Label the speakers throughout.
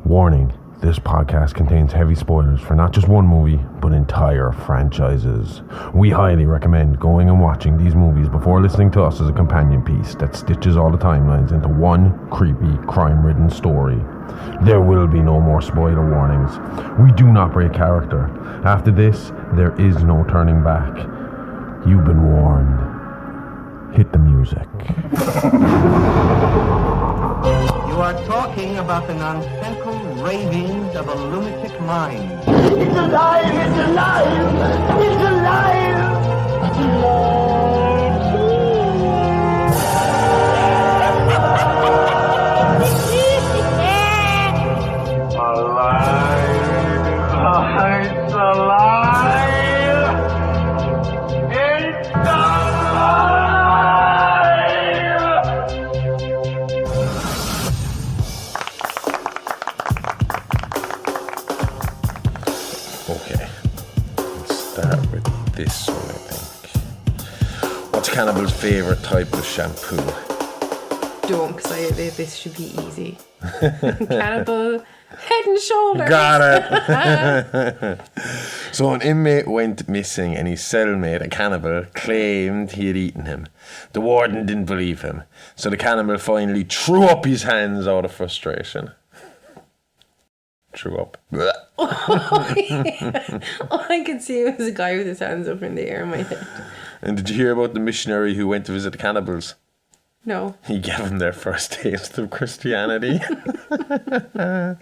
Speaker 1: Warning, this podcast contains heavy spoilers for not just one movie, but entire franchises. We highly recommend going and watching these movies before listening to us as a companion piece that stitches all the timelines into one creepy, crime-ridden story. There will be no more spoiler warnings. We do not break character. After this, there is no turning back. You've been warned. Hit the music.
Speaker 2: You are talking about the nonsensical ravings of a lunatic mind.
Speaker 3: It's alive! It's alive! It's alive!
Speaker 2: It's alive! It's alive!
Speaker 1: Okay, let's start with this one, I think. What's Cannibal's favourite type of shampoo?
Speaker 4: Don't, because this should be easy. Cannibal, head and shoulders.
Speaker 1: Got it! So an inmate went missing and his cellmate, a cannibal, claimed he had eaten him. The warden didn't believe him, so the cannibal finally threw up his hands out of frustration. Threw up.
Speaker 4: Oh, yeah. All I could see was a guy with his hands up in the air in my head.
Speaker 1: And did you hear about the missionary who went to visit the cannibals?
Speaker 4: No.
Speaker 1: He gave them their first taste of Christianity. Hello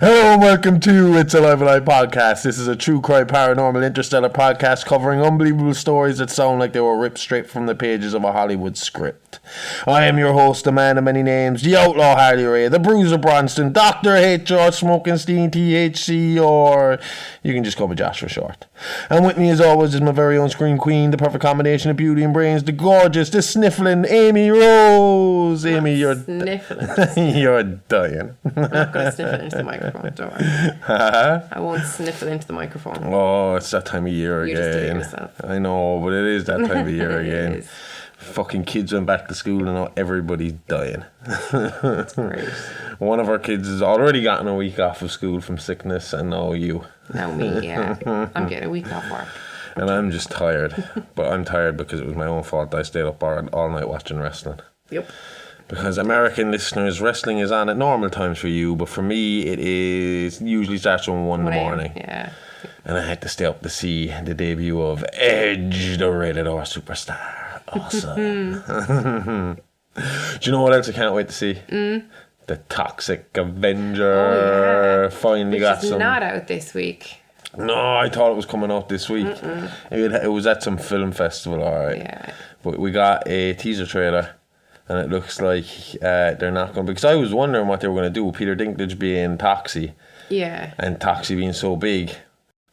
Speaker 1: and welcome to It's Alive Alive Podcast. This is a true crime, paranormal, interstellar podcast covering unbelievable stories that sound like they were ripped straight from the pages of a Hollywood script. I am your host, the man of many names, the outlaw Harley Ray, the bruiser Bronston, Dr. H.R. Smokenstein, THC, or you can just call me Josh for short. And with me as always is my very own scream queen, the perfect combination of beauty and brains, the gorgeous, the sniffling Amy Rose. Amy, you're
Speaker 4: sniffling.
Speaker 1: You're dying.
Speaker 4: I'm not going to sniffle into the microphone, don't worry. I won't sniffle into the microphone.
Speaker 1: Oh, it's that time of year
Speaker 4: You
Speaker 1: again.
Speaker 4: just do it yourself.
Speaker 1: I know, but it is that time of year again.
Speaker 4: It is.
Speaker 1: Fucking kids went back to school and now everybody's dying.
Speaker 4: That's great.
Speaker 1: One of our kids has already gotten a week off of school from sickness, and now you.
Speaker 4: Now me, yeah. I'm getting a week off work.
Speaker 1: And I'm just tired. But I'm tired because it was my own fault. I stayed up all night watching wrestling.
Speaker 4: Yep.
Speaker 1: Because American listeners, wrestling is on at normal times for you, but for me it is usually starts from 1 in the morning.
Speaker 4: Yeah.
Speaker 1: And I had to stay up to see the debut of Edge, the rated R superstar. Awesome. Do you know what else I can't wait to see? The Toxic Avenger. Finally got some.
Speaker 4: It's not out this week.
Speaker 1: No, I thought it was coming out this week. It was at some film festival, alright.
Speaker 4: Yeah.
Speaker 1: But we got a teaser trailer, and it looks like they're not going to. Because I was wondering what they were going to do with Peter Dinklage being Toxie.
Speaker 4: Yeah.
Speaker 1: And Toxie being so big.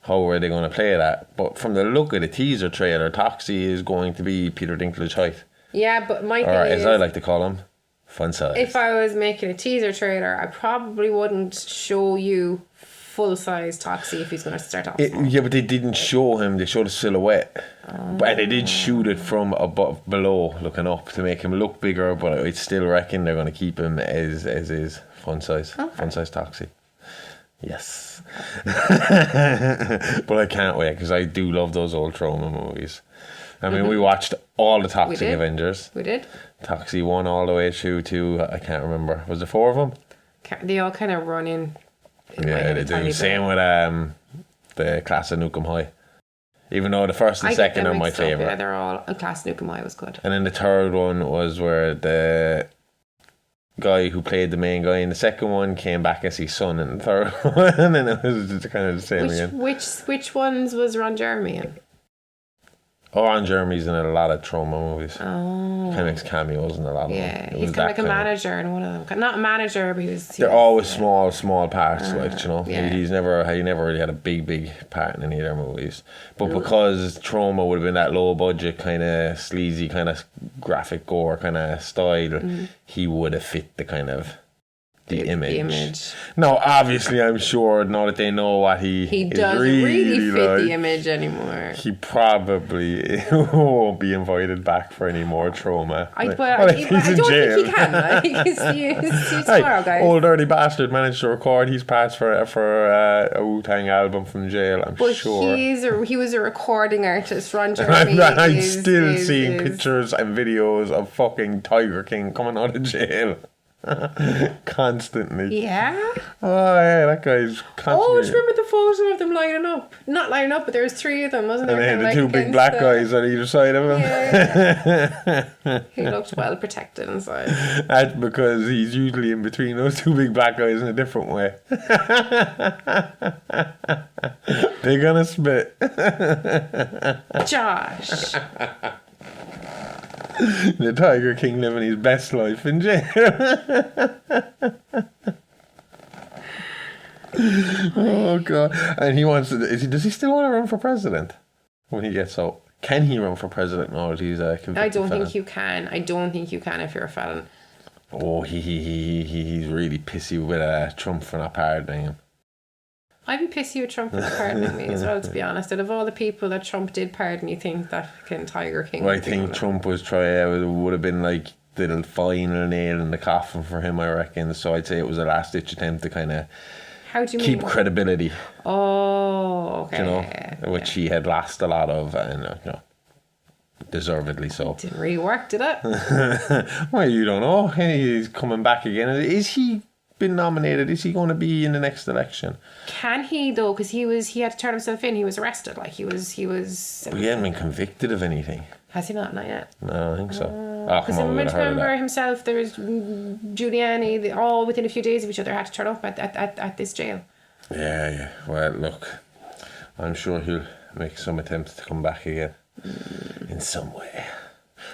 Speaker 1: How were they going to play that? But from the look of the teaser trailer, Toxie is going to be Peter Dinklage height.
Speaker 4: Yeah, but my thing
Speaker 1: Or
Speaker 4: is,
Speaker 1: as I like to call him, fun size.
Speaker 4: if I was making a teaser trailer, I probably wouldn't show you full-size Toxie if he's going to start off small.
Speaker 1: Yeah, but they didn't show him. They showed a silhouette. But they did shoot it from above, below, looking up to make him look bigger. But I still reckon they're going to keep him as is, fun size.
Speaker 4: Okay.
Speaker 1: Fun size Toxie. Yes. But I can't wait because I do love those old Troma movies. I mean, we watched all the Toxic Avengers.
Speaker 4: We did.
Speaker 1: Toxie 1 all the way through to, I can't remember. Was there 4 of them?
Speaker 4: They all kind of run in my
Speaker 1: Yeah,
Speaker 4: head
Speaker 1: they
Speaker 4: a tiny
Speaker 1: do.
Speaker 4: bit.
Speaker 1: Same with the Class of Nukem High. Even though the first and
Speaker 4: I get
Speaker 1: second
Speaker 4: them
Speaker 1: are my
Speaker 4: mixed up,
Speaker 1: favourite.
Speaker 4: Yeah, they're all. Class Nukem High was good.
Speaker 1: And then the third one was where the guy who played the main guy in the second one came back as his son in the third one, and it was just kind of the same again.
Speaker 4: Which ones was Ron Jeremy in?
Speaker 1: Ron Jeremy's in a lot of Troma movies.
Speaker 4: Oh.
Speaker 1: Kind of makes cameos in a lot of them.
Speaker 4: Yeah,
Speaker 1: It
Speaker 4: he's
Speaker 1: was
Speaker 4: kind of like a
Speaker 1: that
Speaker 4: manager in one of them. Not a manager, but he was.
Speaker 1: They're always small parts, like, you know.
Speaker 4: yeah.
Speaker 1: He never really had a big part in any of their movies. But because Troma would have been that low budget, kind of sleazy, kind of graphic gore kind of style, he would have fit the kind of the image.
Speaker 4: The image.
Speaker 1: No, obviously, I'm sure now that they know what he
Speaker 4: doesn't really fit
Speaker 1: like,
Speaker 4: the image anymore.
Speaker 1: he probably won't be invited back for any more Troma.
Speaker 4: I don't
Speaker 1: he's in
Speaker 4: think
Speaker 1: jail.
Speaker 4: he can. Like, he's tomorrow, guys.
Speaker 1: Old dirty bastard managed to record his parts for a Wu-Tang album from jail, I'm sure.
Speaker 4: He was a recording artist. Ron Jeremy
Speaker 1: I'm still seeing pictures and videos of fucking Tiger King coming out of jail. Constantly.
Speaker 4: Yeah?
Speaker 1: Oh, yeah, that guy's constantly.
Speaker 4: Oh, do you remember the photo of them lining up? Not lining up, but there was 3 of them, wasn't there?
Speaker 1: And they had the 2 big black guys on either side of him.
Speaker 4: Yeah. He looked well protected inside.
Speaker 1: That's because he's usually in between those 2 big black guys in a different way. They're gonna spit.
Speaker 4: Josh.
Speaker 1: The Tiger King living his best life in jail. Oh God! And he wants to. Does he still want to run for president when he gets out? Can he run for president now that he's a convicted
Speaker 4: I don't
Speaker 1: felon?
Speaker 4: think you can. I don't think you can if you're a felon.
Speaker 1: Oh, he's really pissy with Trump for not pardoning him.
Speaker 4: I'd be pissy with Trump for pardoning me as well, to be honest. Out of all the people that Trump did pardon, you think that fucking Tiger King
Speaker 1: Well, I think Trump would have been like the final nail in the coffin for him, I reckon. So I'd say it was a last ditch attempt to kind of
Speaker 4: How do you
Speaker 1: keep
Speaker 4: mean?
Speaker 1: credibility.
Speaker 4: Oh, okay.
Speaker 1: You know,
Speaker 4: Yeah.
Speaker 1: which he had lost a lot of, and deservedly so.
Speaker 4: Didn't really work, did it?
Speaker 1: Well, you don't know. He's coming back again. Is he been nominated? Is he going to be in the next election?
Speaker 4: Can he though? Because he had to turn himself in. He was arrested. Like he was.
Speaker 1: But he hadn't been convicted of anything.
Speaker 4: Has he not? Not yet.
Speaker 1: No, I don't think so.
Speaker 4: Because remember himself. There was Giuliani. They all within a few days of each other had to turn up at this jail.
Speaker 1: Yeah. Well, look, I'm sure he'll make some attempts to come back again in some way.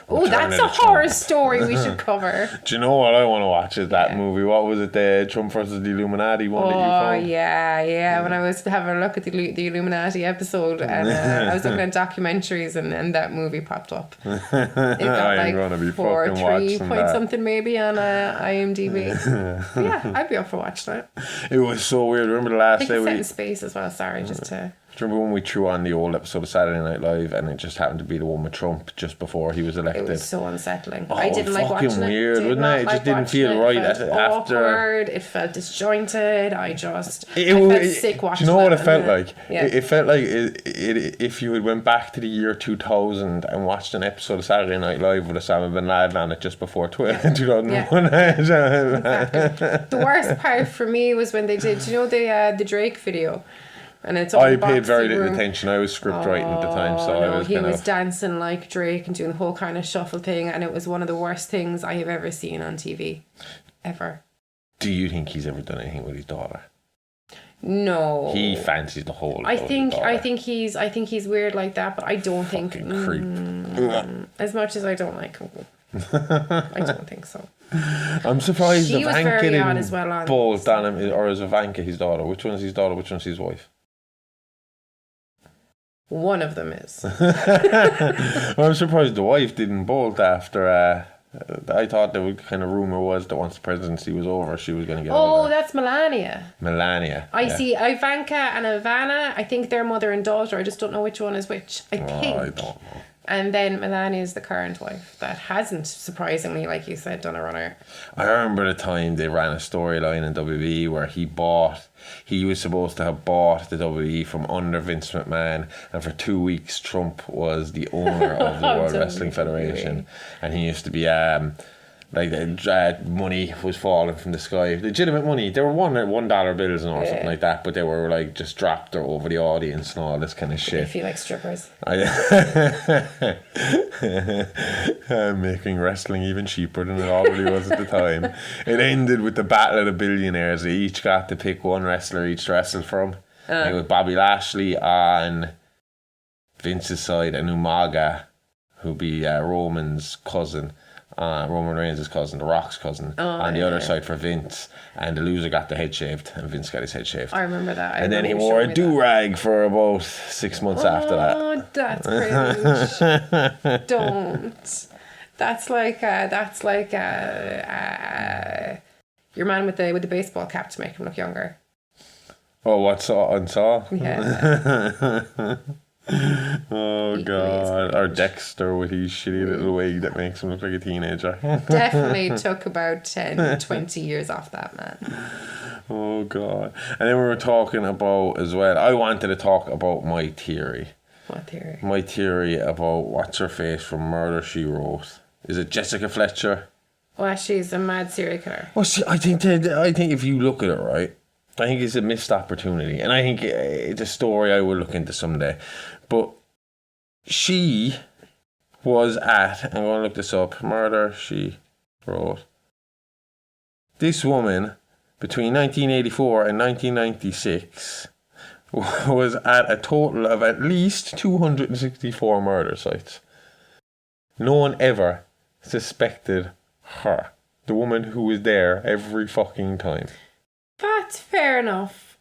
Speaker 4: Oh, that's a horror story we should cover.
Speaker 1: Do you know what I want to watch? Is that movie? What was it? The Trump versus the Illuminati one that you found?
Speaker 4: Yeah. When I was having a look at the Illuminati episode, and I was looking at documentaries, and that movie popped up. It got
Speaker 1: I'm gonna be
Speaker 4: 4,
Speaker 1: fucking
Speaker 4: 3
Speaker 1: watching
Speaker 4: point
Speaker 1: that.
Speaker 4: something maybe on IMDb. Yeah, I'd be up for watching it.
Speaker 1: It was so weird. Remember the last
Speaker 4: I think
Speaker 1: day
Speaker 4: it's set in
Speaker 1: we...
Speaker 4: space as well. Sorry, just to.
Speaker 1: Do you remember when we threw on the old episode of Saturday Night Live and it just happened to be the one with Trump just before he was elected?
Speaker 4: It was so unsettling.
Speaker 1: Oh,
Speaker 4: I didn't like watching
Speaker 1: weird,
Speaker 4: it.
Speaker 1: wasn't it? It just didn't feel right.
Speaker 4: It felt
Speaker 1: After
Speaker 4: awkward. It felt disjointed. I felt sick
Speaker 1: do
Speaker 4: watching
Speaker 1: you know what
Speaker 4: it
Speaker 1: it felt like?
Speaker 4: Yeah.
Speaker 1: It felt like if you had went back to the year 2000 and watched an episode of Saturday Night Live with Osama bin Laden on it just before 2001.
Speaker 4: Exactly. The worst part for me was when they did, the Drake video? And it's all
Speaker 1: I
Speaker 4: the
Speaker 1: paid very
Speaker 4: boxy
Speaker 1: little
Speaker 4: room.
Speaker 1: attention. I was script writing at the time, so I was
Speaker 4: he
Speaker 1: kind
Speaker 4: was
Speaker 1: of...
Speaker 4: dancing like Drake and doing the whole kind of shuffle thing, and it was one of the worst things I have ever seen on TV. Ever.
Speaker 1: Do you think he's ever done anything with his daughter?
Speaker 4: No.
Speaker 1: He fancies the whole...
Speaker 4: I think he's weird like that, but I don't think...
Speaker 1: creep.
Speaker 4: As much as I don't like him. I don't think so.
Speaker 1: I'm surprised
Speaker 4: She was
Speaker 1: Ivanka
Speaker 4: very odd
Speaker 1: didn't
Speaker 4: as well on
Speaker 1: bolt on him, or is Ivanka his daughter? Which one's his daughter? Which one's his wife?
Speaker 4: One of them is.
Speaker 1: Well, I'm surprised the wife didn't bolt after. I thought the kind of rumor was that once the presidency was over, she was going to get.
Speaker 4: Oh, that's Melania.
Speaker 1: Melania.
Speaker 4: See Ivanka and Ivana. I think they're mother and daughter. I just don't know which one is which. I think.
Speaker 1: I don't know.
Speaker 4: And then Melania is the current wife that hasn't, surprisingly, like you said, done a runner.
Speaker 1: I remember the time they ran a storyline in WWE where he was supposed to have bought the WWE from under Vince McMahon, and for 2 weeks Trump was the owner of the World Wrestling Federation, and he used to be money was falling from the sky, legitimate money. They were $1 bills and or something like that, but they were like just dropped over the audience and all this kind of shit.
Speaker 4: I feel like strippers.
Speaker 1: I'm making wrestling even cheaper than it already was at the time. It ended with the Battle of the Billionaires. They each got to pick one wrestler each to wrestle from. Like with Bobby Lashley on Vince's side and Umaga, who'd be Roman's cousin. Roman Reigns' cousin, The Rock's cousin, on the other side for Vince, and the loser got the head shaved, and Vince got his head shaved.
Speaker 4: I remember that.
Speaker 1: And then he wore a do-rag for about 6 months after that.
Speaker 4: Oh, that's cringe. Don't. That's like Your man with the baseball cap to make him look younger.
Speaker 1: Oh, what Saw on Saw?
Speaker 4: Yeah.
Speaker 1: Oh God! Or Dexter with his shitty little wig that makes him look like a teenager.
Speaker 4: Definitely took about 10, 20 years off that man.
Speaker 1: Oh God! And then we were talking about as well. I wanted to talk about my theory.
Speaker 4: What theory?
Speaker 1: My theory about what's her face from Murder She Wrote. Is it Jessica Fletcher?
Speaker 4: Well, she's a mad serial killer.
Speaker 1: Well, see, I think if you look at it right, I think it's a missed opportunity, and I think it's a story I will look into someday. But she was at, I'm going to look this up, Murder She Wrote. This woman, between 1984 and 1996, was at a total of at least 264 murder sites. No one ever suspected her. The woman who was there every fucking time.
Speaker 4: That's fair enough.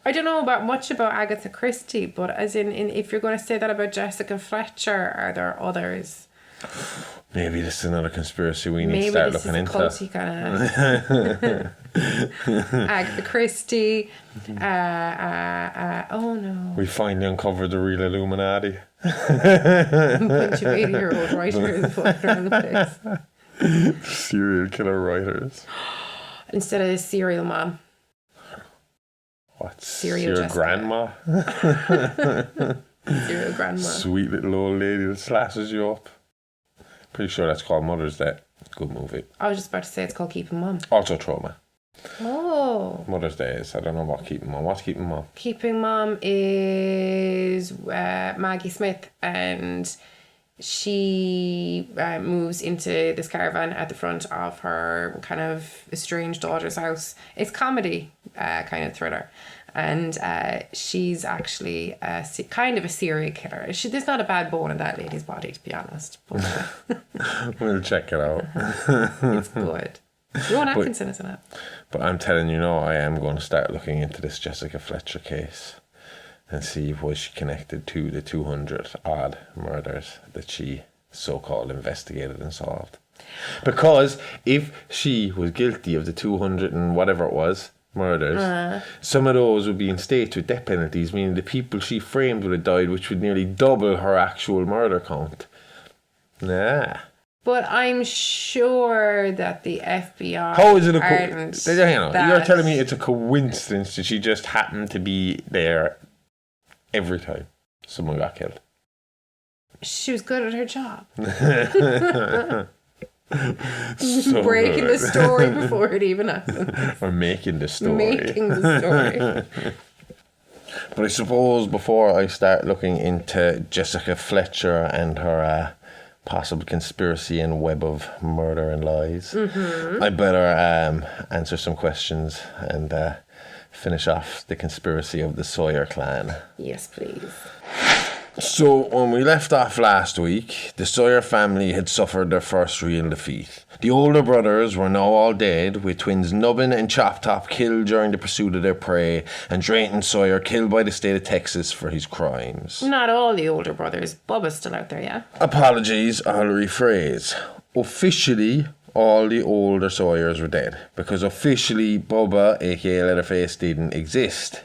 Speaker 4: I don't know much about Agatha Christie, but as in if you're going to say that about Jessica Fletcher, are there others?
Speaker 1: Maybe this is another conspiracy we need to start looking into.
Speaker 4: Maybe this is a culty kind of... Agatha Christie. Oh no.
Speaker 1: We finally uncovered the real Illuminati.
Speaker 4: A bunch of 80-year-old writers walking around the place.
Speaker 1: Serial killer writers.
Speaker 4: Instead of serial mom.
Speaker 1: What?
Speaker 4: Serial
Speaker 1: your grandma?
Speaker 4: Serial grandma.
Speaker 1: Sweet little old lady that slashes you up. Pretty sure that's called Mother's Day. Good movie.
Speaker 4: I was just about to say it's called Keeping Mum.
Speaker 1: Also Troma.
Speaker 4: Oh.
Speaker 1: Mother's Day is. I don't know what Keeping Mum. What's Keeping Mum?
Speaker 4: Keeping Mum is Maggie Smith, and she moves into this caravan at the front of her kind of estranged daughter's house. It's comedy kind of thriller. And she's actually kind of a serial killer. There's not a bad bone in that lady's body, to be honest. But,
Speaker 1: we'll check it out.
Speaker 4: It's good. Rowan Atkinson is in it.
Speaker 1: But I'm telling you now, I am going to start looking into this Jessica Fletcher case and see was she connected to the 200 odd murders that she so-called investigated and solved. Because if she was guilty of the 200 and whatever it was murders, some of those would be in states with death penalties, meaning the people she framed would have died, which would nearly double her actual murder count. Nah.
Speaker 4: But I'm sure that the FBI...
Speaker 1: How is it
Speaker 4: hang
Speaker 1: you're telling me it's a coincidence that she just happened to be there every time someone got killed?
Speaker 4: She was good at her job.
Speaker 1: So
Speaker 4: breaking
Speaker 1: good.
Speaker 4: the story before it even happened.
Speaker 1: Or making the story.
Speaker 4: Making the story.
Speaker 1: But I suppose before I start looking into Jessica Fletcher and her possible conspiracy and web of murder and lies, I better answer some questions and finish off the conspiracy of the Sawyer clan.
Speaker 4: Yes, please.
Speaker 1: So, when we left off last week, the Sawyer family had suffered their first real defeat. The older brothers were now all dead, with twins Nubbin and Chop Top killed during the pursuit of their prey, and Drayton Sawyer killed by the state of Texas for his crimes.
Speaker 4: Not all the older brothers. Bubba's still out there, yeah?
Speaker 1: Apologies, I'll rephrase. Officially, all the older Sawyers were dead, because officially Bubba, aka Leatherface, didn't exist.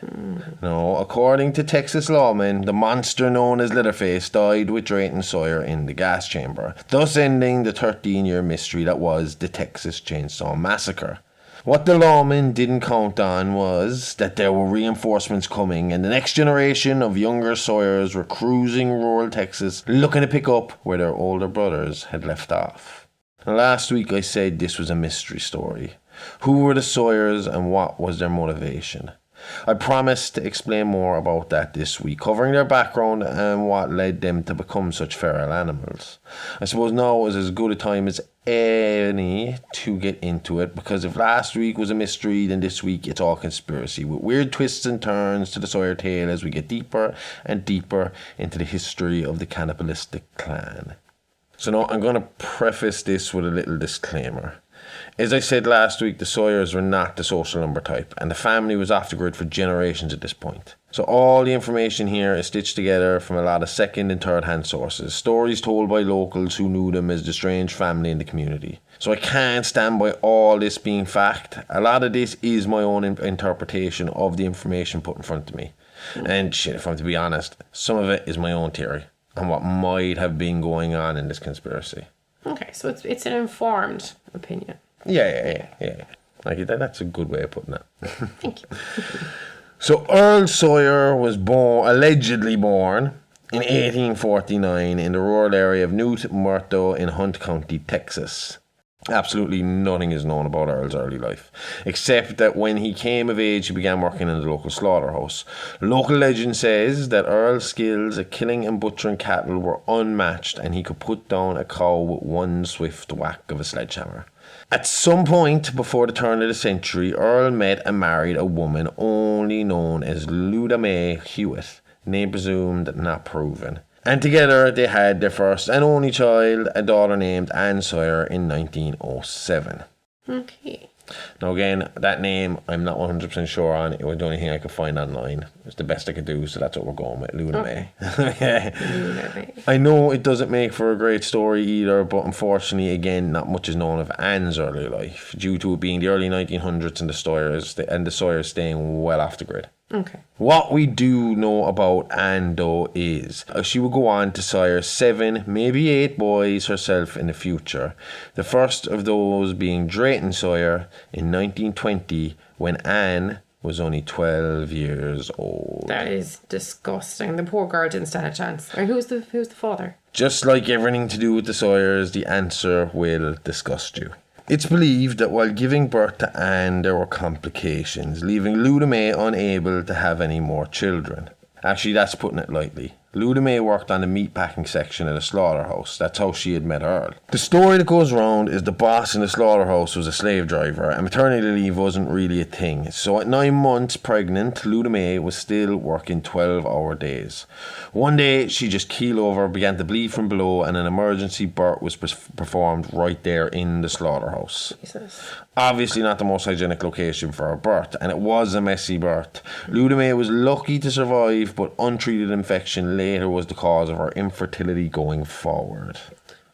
Speaker 1: No, according to Texas lawmen, the monster known as Leatherface died with Drayton Sawyer in the gas chamber, thus ending the 13-year mystery that was the Texas Chainsaw Massacre. What the lawmen didn't count on was that there were reinforcements coming, and the next generation of younger Sawyers were cruising rural Texas looking to pick up where their older brothers had left off. Last week I said this was a mystery story. Who were the Sawyers and what was their motivation? I promised to explain more about that this week, covering their background and what led them to become such feral animals. I suppose now is as good a time as any to get into it, because if last week was a mystery, then this week it's all conspiracy, with weird twists and turns to the Sawyer tale as we get deeper and deeper into the history of the cannibalistic clan. So now I'm going to preface this with a little disclaimer. As I said last week, the Sawyers were not the social number type, and the family was off the grid for generations at this point. So all the information here is stitched together from a lot of second and third hand sources, stories told by locals who knew them as the strange family in the community. So I can't stand by all this being fact. A lot of this is my own interpretation of the information put in front of me. And shit, if I'm to be honest, some of it is my own theory on what might have been going on in this conspiracy.
Speaker 4: Okay, so it's an informed opinion.
Speaker 1: Yeah. Like that's a good way of putting it.
Speaker 4: Thank you.
Speaker 1: So Earl Sawyer was allegedly born in 1849 in the rural area of New Muerto in Hunt County, Texas. Absolutely nothing is known about Earl's early life, except that when he came of age, he began working in the local slaughterhouse. Local legend says that Earl's skills at killing and butchering cattle were unmatched, and he could put down a cow with one swift whack of a sledgehammer. At some point before the turn of the century, Earl met and married a woman only known as Luda May Hewitt, name presumed, not proven. And together they had their first and only child, a daughter named Anne Sawyer, in 1907.
Speaker 4: Okay.
Speaker 1: Now again, that name I'm not 100% sure on. It was the only thing I could find online. It's the best I could do, so that's what we're going with, Luna May.
Speaker 4: Luna May.
Speaker 1: I know it doesn't make for a great story either, but unfortunately, again, not much is known of Anne's early life, due to it being the early 1900s and the Sawyers staying well off the grid.
Speaker 4: Okay.
Speaker 1: What we do know about Anne, though, is she would go on to sire 7, maybe 8 boys herself in the future. The first of those being Drayton Sawyer in 1920, when Anne was only 12 years old.
Speaker 4: That is disgusting. The poor girl didn't stand a chance. Or who's the father?
Speaker 1: Just like everything to do with the Sawyers, the answer will disgust you. It's believed that while giving birth to Anne, there were complications, leaving Luda May unable to have any more children. Actually, that's putting it lightly. Luda May worked on the meatpacking section at a slaughterhouse. That's how she had met Earl. The story that goes around is the boss in the slaughterhouse was a slave driver, and maternity leave wasn't really a thing. So at 9 months pregnant, Luda May was still working 12-hour days. One day, she just keeled over, began to bleed from below, and an emergency birth was performed right there in the slaughterhouse.
Speaker 4: Jesus.
Speaker 1: Obviously not the most hygienic location for a birth, and it was a messy birth. Luda May was lucky to survive, but untreated infection later was the cause of her infertility going forward.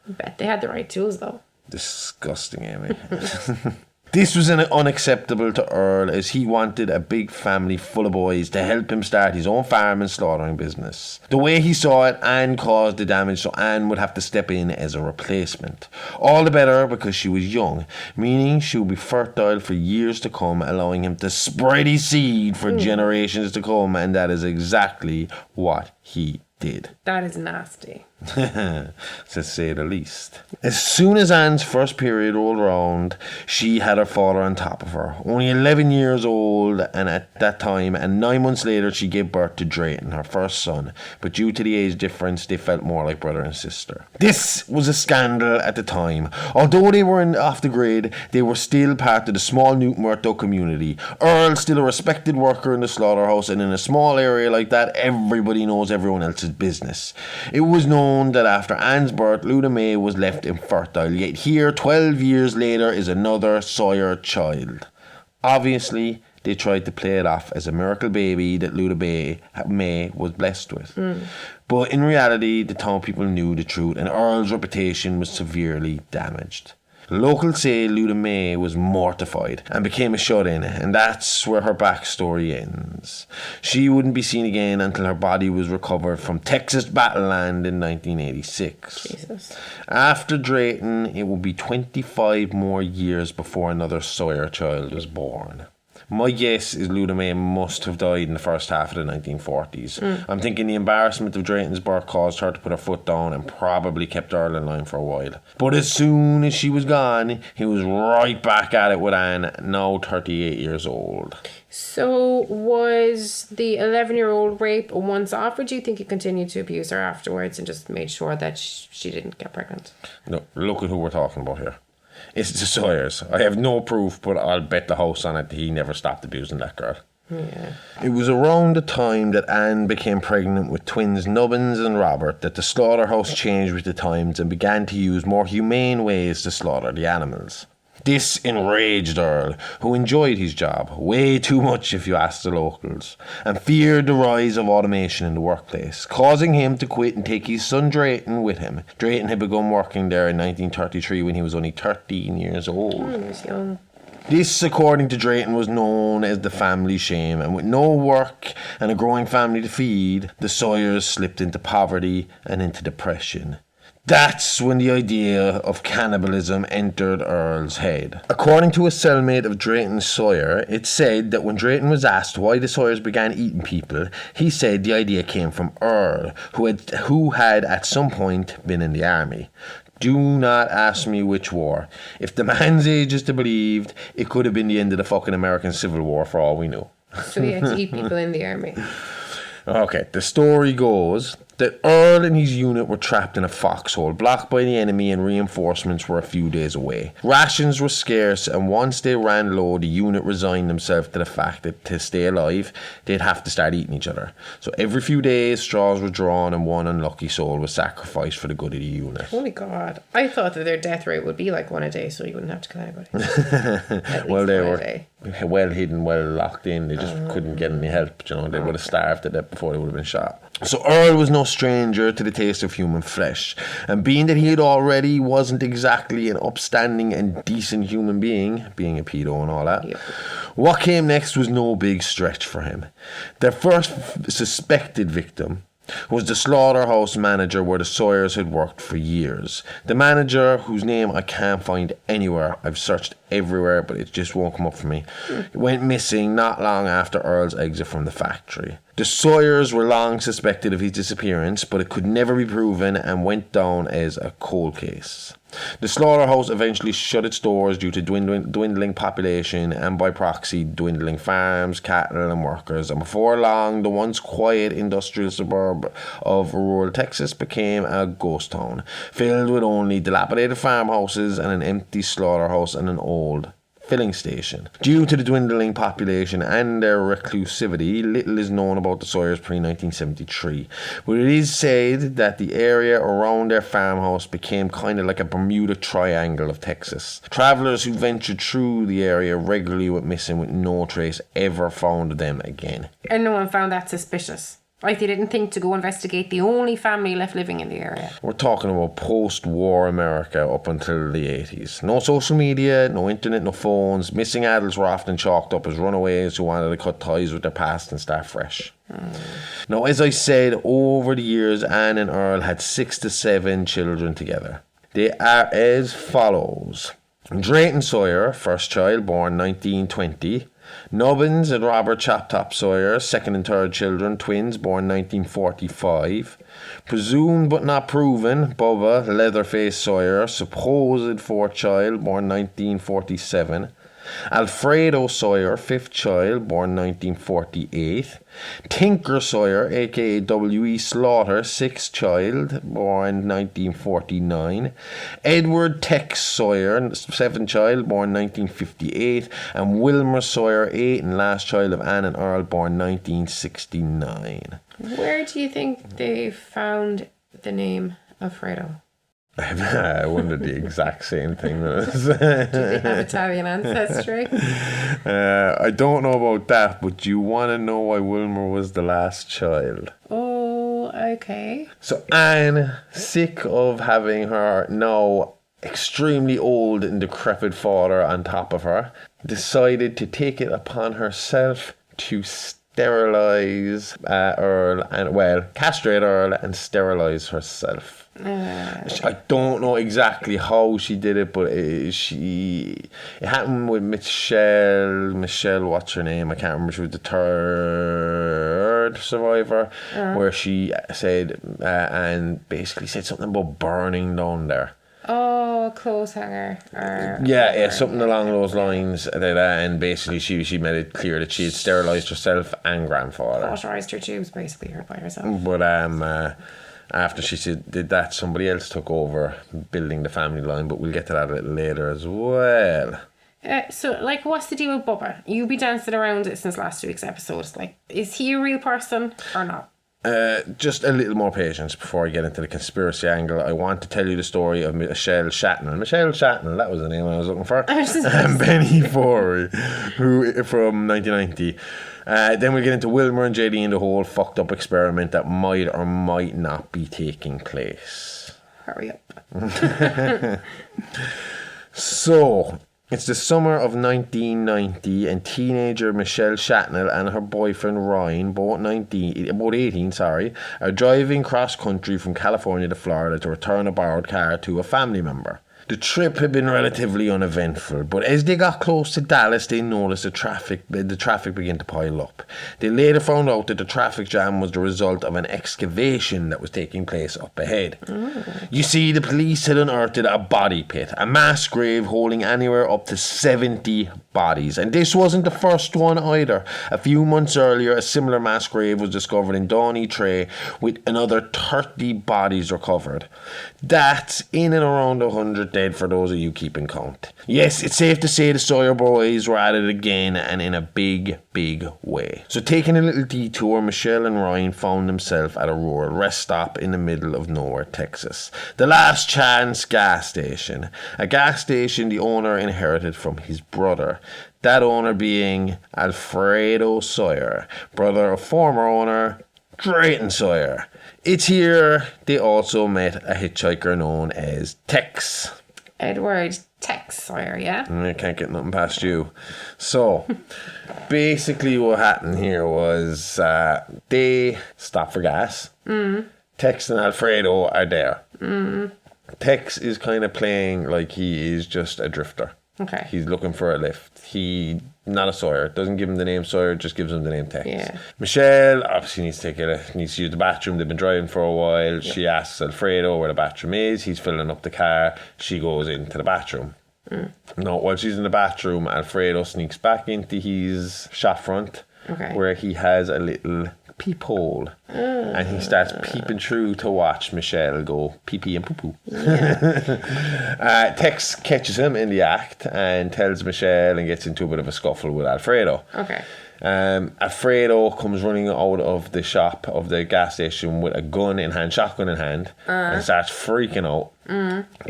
Speaker 4: I bet they had the right tools, though.
Speaker 1: Disgusting, Amy. This was unacceptable to Earl, as he wanted a big family full of boys to help him start his own farm and slaughtering business. The way he saw it, Anne caused the damage, so Anne would have to step in as a replacement. All the better because she was young, meaning she would be fertile for years to come, allowing him to spread his seed for generations to come, and that is exactly what he did.
Speaker 4: That is nasty.
Speaker 1: To say the least. As soon as Anne's first period rolled around, she had her father on top of her. Only 11 years old and at that time, and 9 months later she gave birth to Drayton, her first son. But due to the age difference, they felt more like brother and sister. This was a scandal at the time. Although they were off the grid, they were still part of the small New Muerto community. Earl, still a respected worker in the slaughterhouse, and in a small area like that, everybody knows everyone else's business. It was known that after Anne's birth, Luda May was left infertile, yet here, 12 years later, is another Sawyer child. Obviously, they tried to play it off as a miracle baby that Luda May was blessed with. But in reality, the town people knew the truth, and Earl's reputation was severely damaged. Locals say Luda May was mortified and became a shut-in, and that's where her backstory ends. She wouldn't be seen again until her body was recovered from Texas Battleland in 1986.
Speaker 4: Jesus.
Speaker 1: After Drayton, it would be 25 more years before another Sawyer child was born. My guess is Luda May must have died in the first half of the 1940s. I'm thinking the embarrassment of Drayton's birth caused her to put her foot down and probably kept Earl in line for a while. But as soon as she was gone, he was right back at it with Anne, now 38 years old.
Speaker 4: So was the 11-year-old rape a once-off, or do you think he continued to abuse her afterwards and just made sure that she didn't get pregnant?
Speaker 1: No, look at who we're talking about here. It's the Sawyers. I have no proof, but I'll bet the house on it he never stopped abusing that girl.
Speaker 4: Yeah.
Speaker 1: It was around the time that Anne became pregnant with twins Nubbins and Robert that the slaughterhouse changed with the times and began to use more humane ways to slaughter the animals. This enraged Earl, who enjoyed his job way too much if you ask the locals, and feared the rise of automation in the workplace, causing him to quit and take his son Drayton with him. Drayton had begun working there in 1933 when he was only 13 years old.
Speaker 4: He was young.
Speaker 1: This, according to Drayton, was known as the family shame, and with no work and a growing family to feed, the Sawyers slipped into poverty and into depression. That's when the idea of cannibalism entered Earl's head. According to a cellmate of Drayton Sawyer, it said that when Drayton was asked why the Sawyers began eating people, he said the idea came from Earl, who had at some point been in the army. Do not ask me which war. If the man's age is to be believed, it could have been the end of the fucking American Civil War for all we knew.
Speaker 4: So he had to eat people in the army.
Speaker 1: Okay, the story goes that Earl and his unit were trapped in a foxhole, blocked by the enemy, and reinforcements were a few days away. Rations were scarce, and once they ran low, the unit resigned themselves to the fact that to stay alive, they'd have to start eating each other. So every few days, straws were drawn and one unlucky soul was sacrificed for the good of the unit.
Speaker 4: Holy God. I thought that their death rate would be like one a day, so you wouldn't have to kill anybody.
Speaker 1: Well, they were well hidden, well locked in. They just couldn't get any help, you know. They would have starved to death before they would have been shot. So Earl was no stranger to the taste of human flesh, and being that he had already wasn't exactly an upstanding and decent human being a pedo and all that,
Speaker 4: Yep.
Speaker 1: What came next was no big stretch for him. Their first suspected victim was the slaughterhouse manager where the Sawyers had worked for years. The manager, whose name I can't find anywhere, I've searched everywhere but it just won't come up for me, went missing not long after Earl's exit from the factory. The Sawyers were long suspected of his disappearance, but it could never be proven and went down as a cold case. The slaughterhouse eventually shut its doors due to dwindling population and by proxy dwindling farms, cattle and workers, and before long the once quiet industrial suburb of rural Texas became a ghost town, filled with only dilapidated farmhouses and an empty slaughterhouse and an old filling station. Due to the dwindling population and their reclusivity, little is known about the Sawyers pre-1973, but it is said that the area around their farmhouse became kind of like a Bermuda Triangle of Texas. Travellers who ventured through the area regularly went missing with no trace ever found of them again.
Speaker 4: And no one found that suspicious. Like they didn't think to go investigate the only family left living in the area.
Speaker 1: We're talking about post-war America up until the 80s. No social media, no internet, no phones. Missing adults were often chalked up as runaways who wanted to cut ties with their past and start fresh. Now, as I said, over the years, Anne and Earl had 6 to 7 children together. They are as follows. Drayton Sawyer, first child, born 1920. Nubbins and Robert Chop Top Sawyer, second and third children, twins, born 1945. Presumed but not proven, Bubba Leatherface Sawyer, supposed fourth child, born 1947. Alfredo Sawyer, fifth child, born 1948. Tinker Sawyer, aka W.E. Slaughter, sixth child, born 1949. Edward Tex Sawyer, seventh child, born 1958. And Wilmer Sawyer, eighth and last child of Anne and Earl, born 1969.
Speaker 4: Where do you think they found the name Alfredo?
Speaker 1: I wondered the exact same thing.
Speaker 4: Do they have Italian ancestry?
Speaker 1: I don't know about that, but you want to know why Wilmer was the last child.
Speaker 4: Oh, okay.
Speaker 1: So Anne, sick of having her now extremely old and decrepit father on top of her, decided to take it upon herself to sterilize Earl and, castrate Earl and sterilize herself. I don't know exactly how she did it, but it happened with Michelle, what's her name? I can't remember. She was the third survivor, where she said, and basically said something about burning down there.
Speaker 4: Oh, clothes hanger.
Speaker 1: Yeah, something along those lines. And basically she made it clear that she had sterilised herself and grandfather.
Speaker 4: Cauterised her tubes, basically, her by herself.
Speaker 1: But after she did that, somebody else took over building the family line, but we'll get to that a little later as well.
Speaker 4: So, like, what's the deal with Bubba? You be dancing around it since last week's episode. Like, is he a real person or not?
Speaker 1: Just a little more patience before I get into the conspiracy angle. I want to tell you the story of Michelle Shatnell. Michelle Shatnell, that was the name I was looking for. And Benny Forey, who from 1990. Then we'll get into Wilmer and JD and the whole fucked up experiment that might or might not be taking place.
Speaker 4: Hurry up.
Speaker 1: So, it's the summer of 1990 and teenager Michelle Shatnell and her boyfriend Ryan, both 18, are driving cross country from California to Florida to return a borrowed car to a family member. The trip had been relatively uneventful, but as they got close to Dallas, they noticed the traffic began to pile up. They later found out that the traffic jam was the result of an excavation that was taking place up ahead. You see, the police had unearthed a body pit, a mass grave holding anywhere up to 70 bodies. And this wasn't the first one either. A few months earlier, a similar mass grave was discovered in Donny Tray with another 30 bodies recovered. That's in and around 100 dead for those of you keeping count. Yes, it's safe to say the Sawyer boys were at it again, and in a big, big way. So taking a little detour, Michelle and Ryan found themselves at a rural rest stop in the middle of nowhere, Texas. The Last Chance gas station. A gas station the owner inherited from his brother. That owner being Alfredo Sawyer, brother of former owner Drayton Sawyer. It's here they also met a hitchhiker known as Tex.
Speaker 4: Edward Tex Sawyer, yeah?
Speaker 1: I can't get nothing past you. So, basically what happened here was they stopped for gas. Tex and Alfredo are there. Tex is kind of playing like he is just a drifter.
Speaker 4: Okay.
Speaker 1: He's looking for a lift. He not a Sawyer. Doesn't give him the name Sawyer, just gives him the name Tex.
Speaker 4: Yeah.
Speaker 1: Michelle obviously needs to use the bathroom. They've been driving for a while. Yeah. She asks Alfredo where the bathroom is. He's filling up the car. She goes into the bathroom. No, while she's in the bathroom, Alfredo sneaks back into his shop front, where he has a little peephole, and he starts peeping through to watch Michelle go pee-pee and poo-poo. Yeah. Tex catches him in the act and tells Michelle and gets into a bit of a scuffle with Alfredo. Alfredo comes running out of the shop of the gas station with a gun in hand, shotgun in hand, and starts freaking out.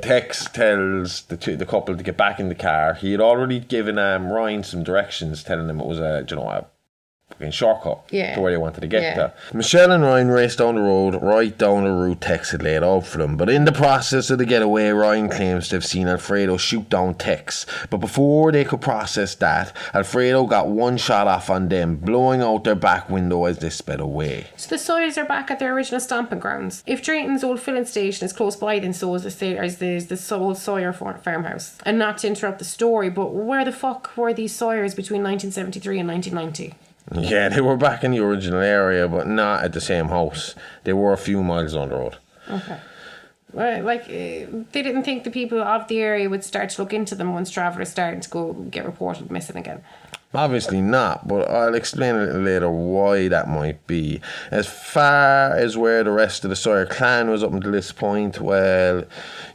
Speaker 1: Tex tells the couple to get back in the car. He had already given Ryan some directions, telling him it was a shortcut to where they wanted to get to. Michelle and Ryan raced down the road, right down the route Tex had laid out for them. But in the process of the getaway, Ryan claims to have seen Alfredo shoot down Tex. But before they could process that, Alfredo got one shot off on them, blowing out their back window as they sped away.
Speaker 4: So the Sawyers are back at their original stomping grounds. If Drayton's old filling station is close by, then so is the old Sawyer farmhouse. And not to interrupt the story, but where the fuck were these Sawyers between 1973 and 1990?
Speaker 1: Yeah, they were back in the original area, but not at the same house. They were a few miles down the road.
Speaker 4: Okay. Well, they didn't think the people of the area would start to look into them once travellers started to go get reported missing again.
Speaker 1: Obviously not, but I'll explain a little later why that might be. As far as where the rest of the Sawyer clan was up until this point, well,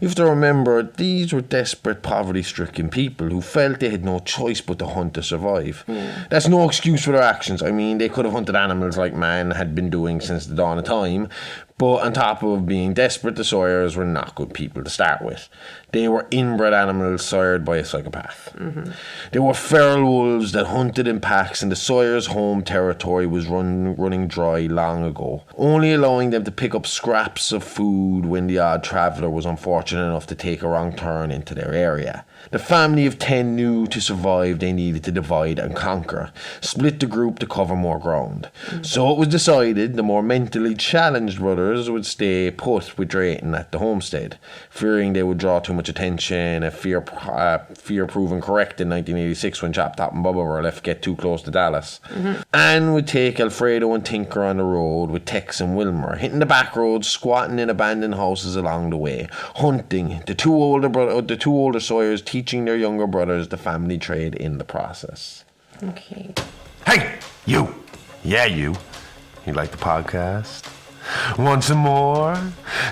Speaker 1: you have to remember these were desperate, poverty-stricken people who felt they had no choice but to hunt to survive. That's no excuse for their actions. I mean, they could have hunted animals like man had been doing since the dawn of time, but on top of being desperate, the Sawyers were not good people to start with. They were inbred animals sired by a psychopath. They were feral wolves that hunted in packs, and the Sawyers' home territory was running dry long ago, only allowing them to pick up scraps of food when the odd traveller was unfortunate enough to take a wrong turn into their area. The family of 10 knew to survive they needed to divide and conquer, split the group to cover more ground. So it was decided the more mentally challenged brothers would stay put with Drayton at the homestead, fearing they would draw too much attention, a fear proven correct in 1986 when Chop Top and Bubba were left get too close to Dallas. And would take Alfredo and Tinker on the road with Tex and Wilmer, hitting the back roads, squatting in abandoned houses along the way, hunting, the two older Sawyers teaching their younger brothers the family trade in the process.
Speaker 4: Okay.
Speaker 1: Hey, you! Yeah, you. You like the podcast? Want some more?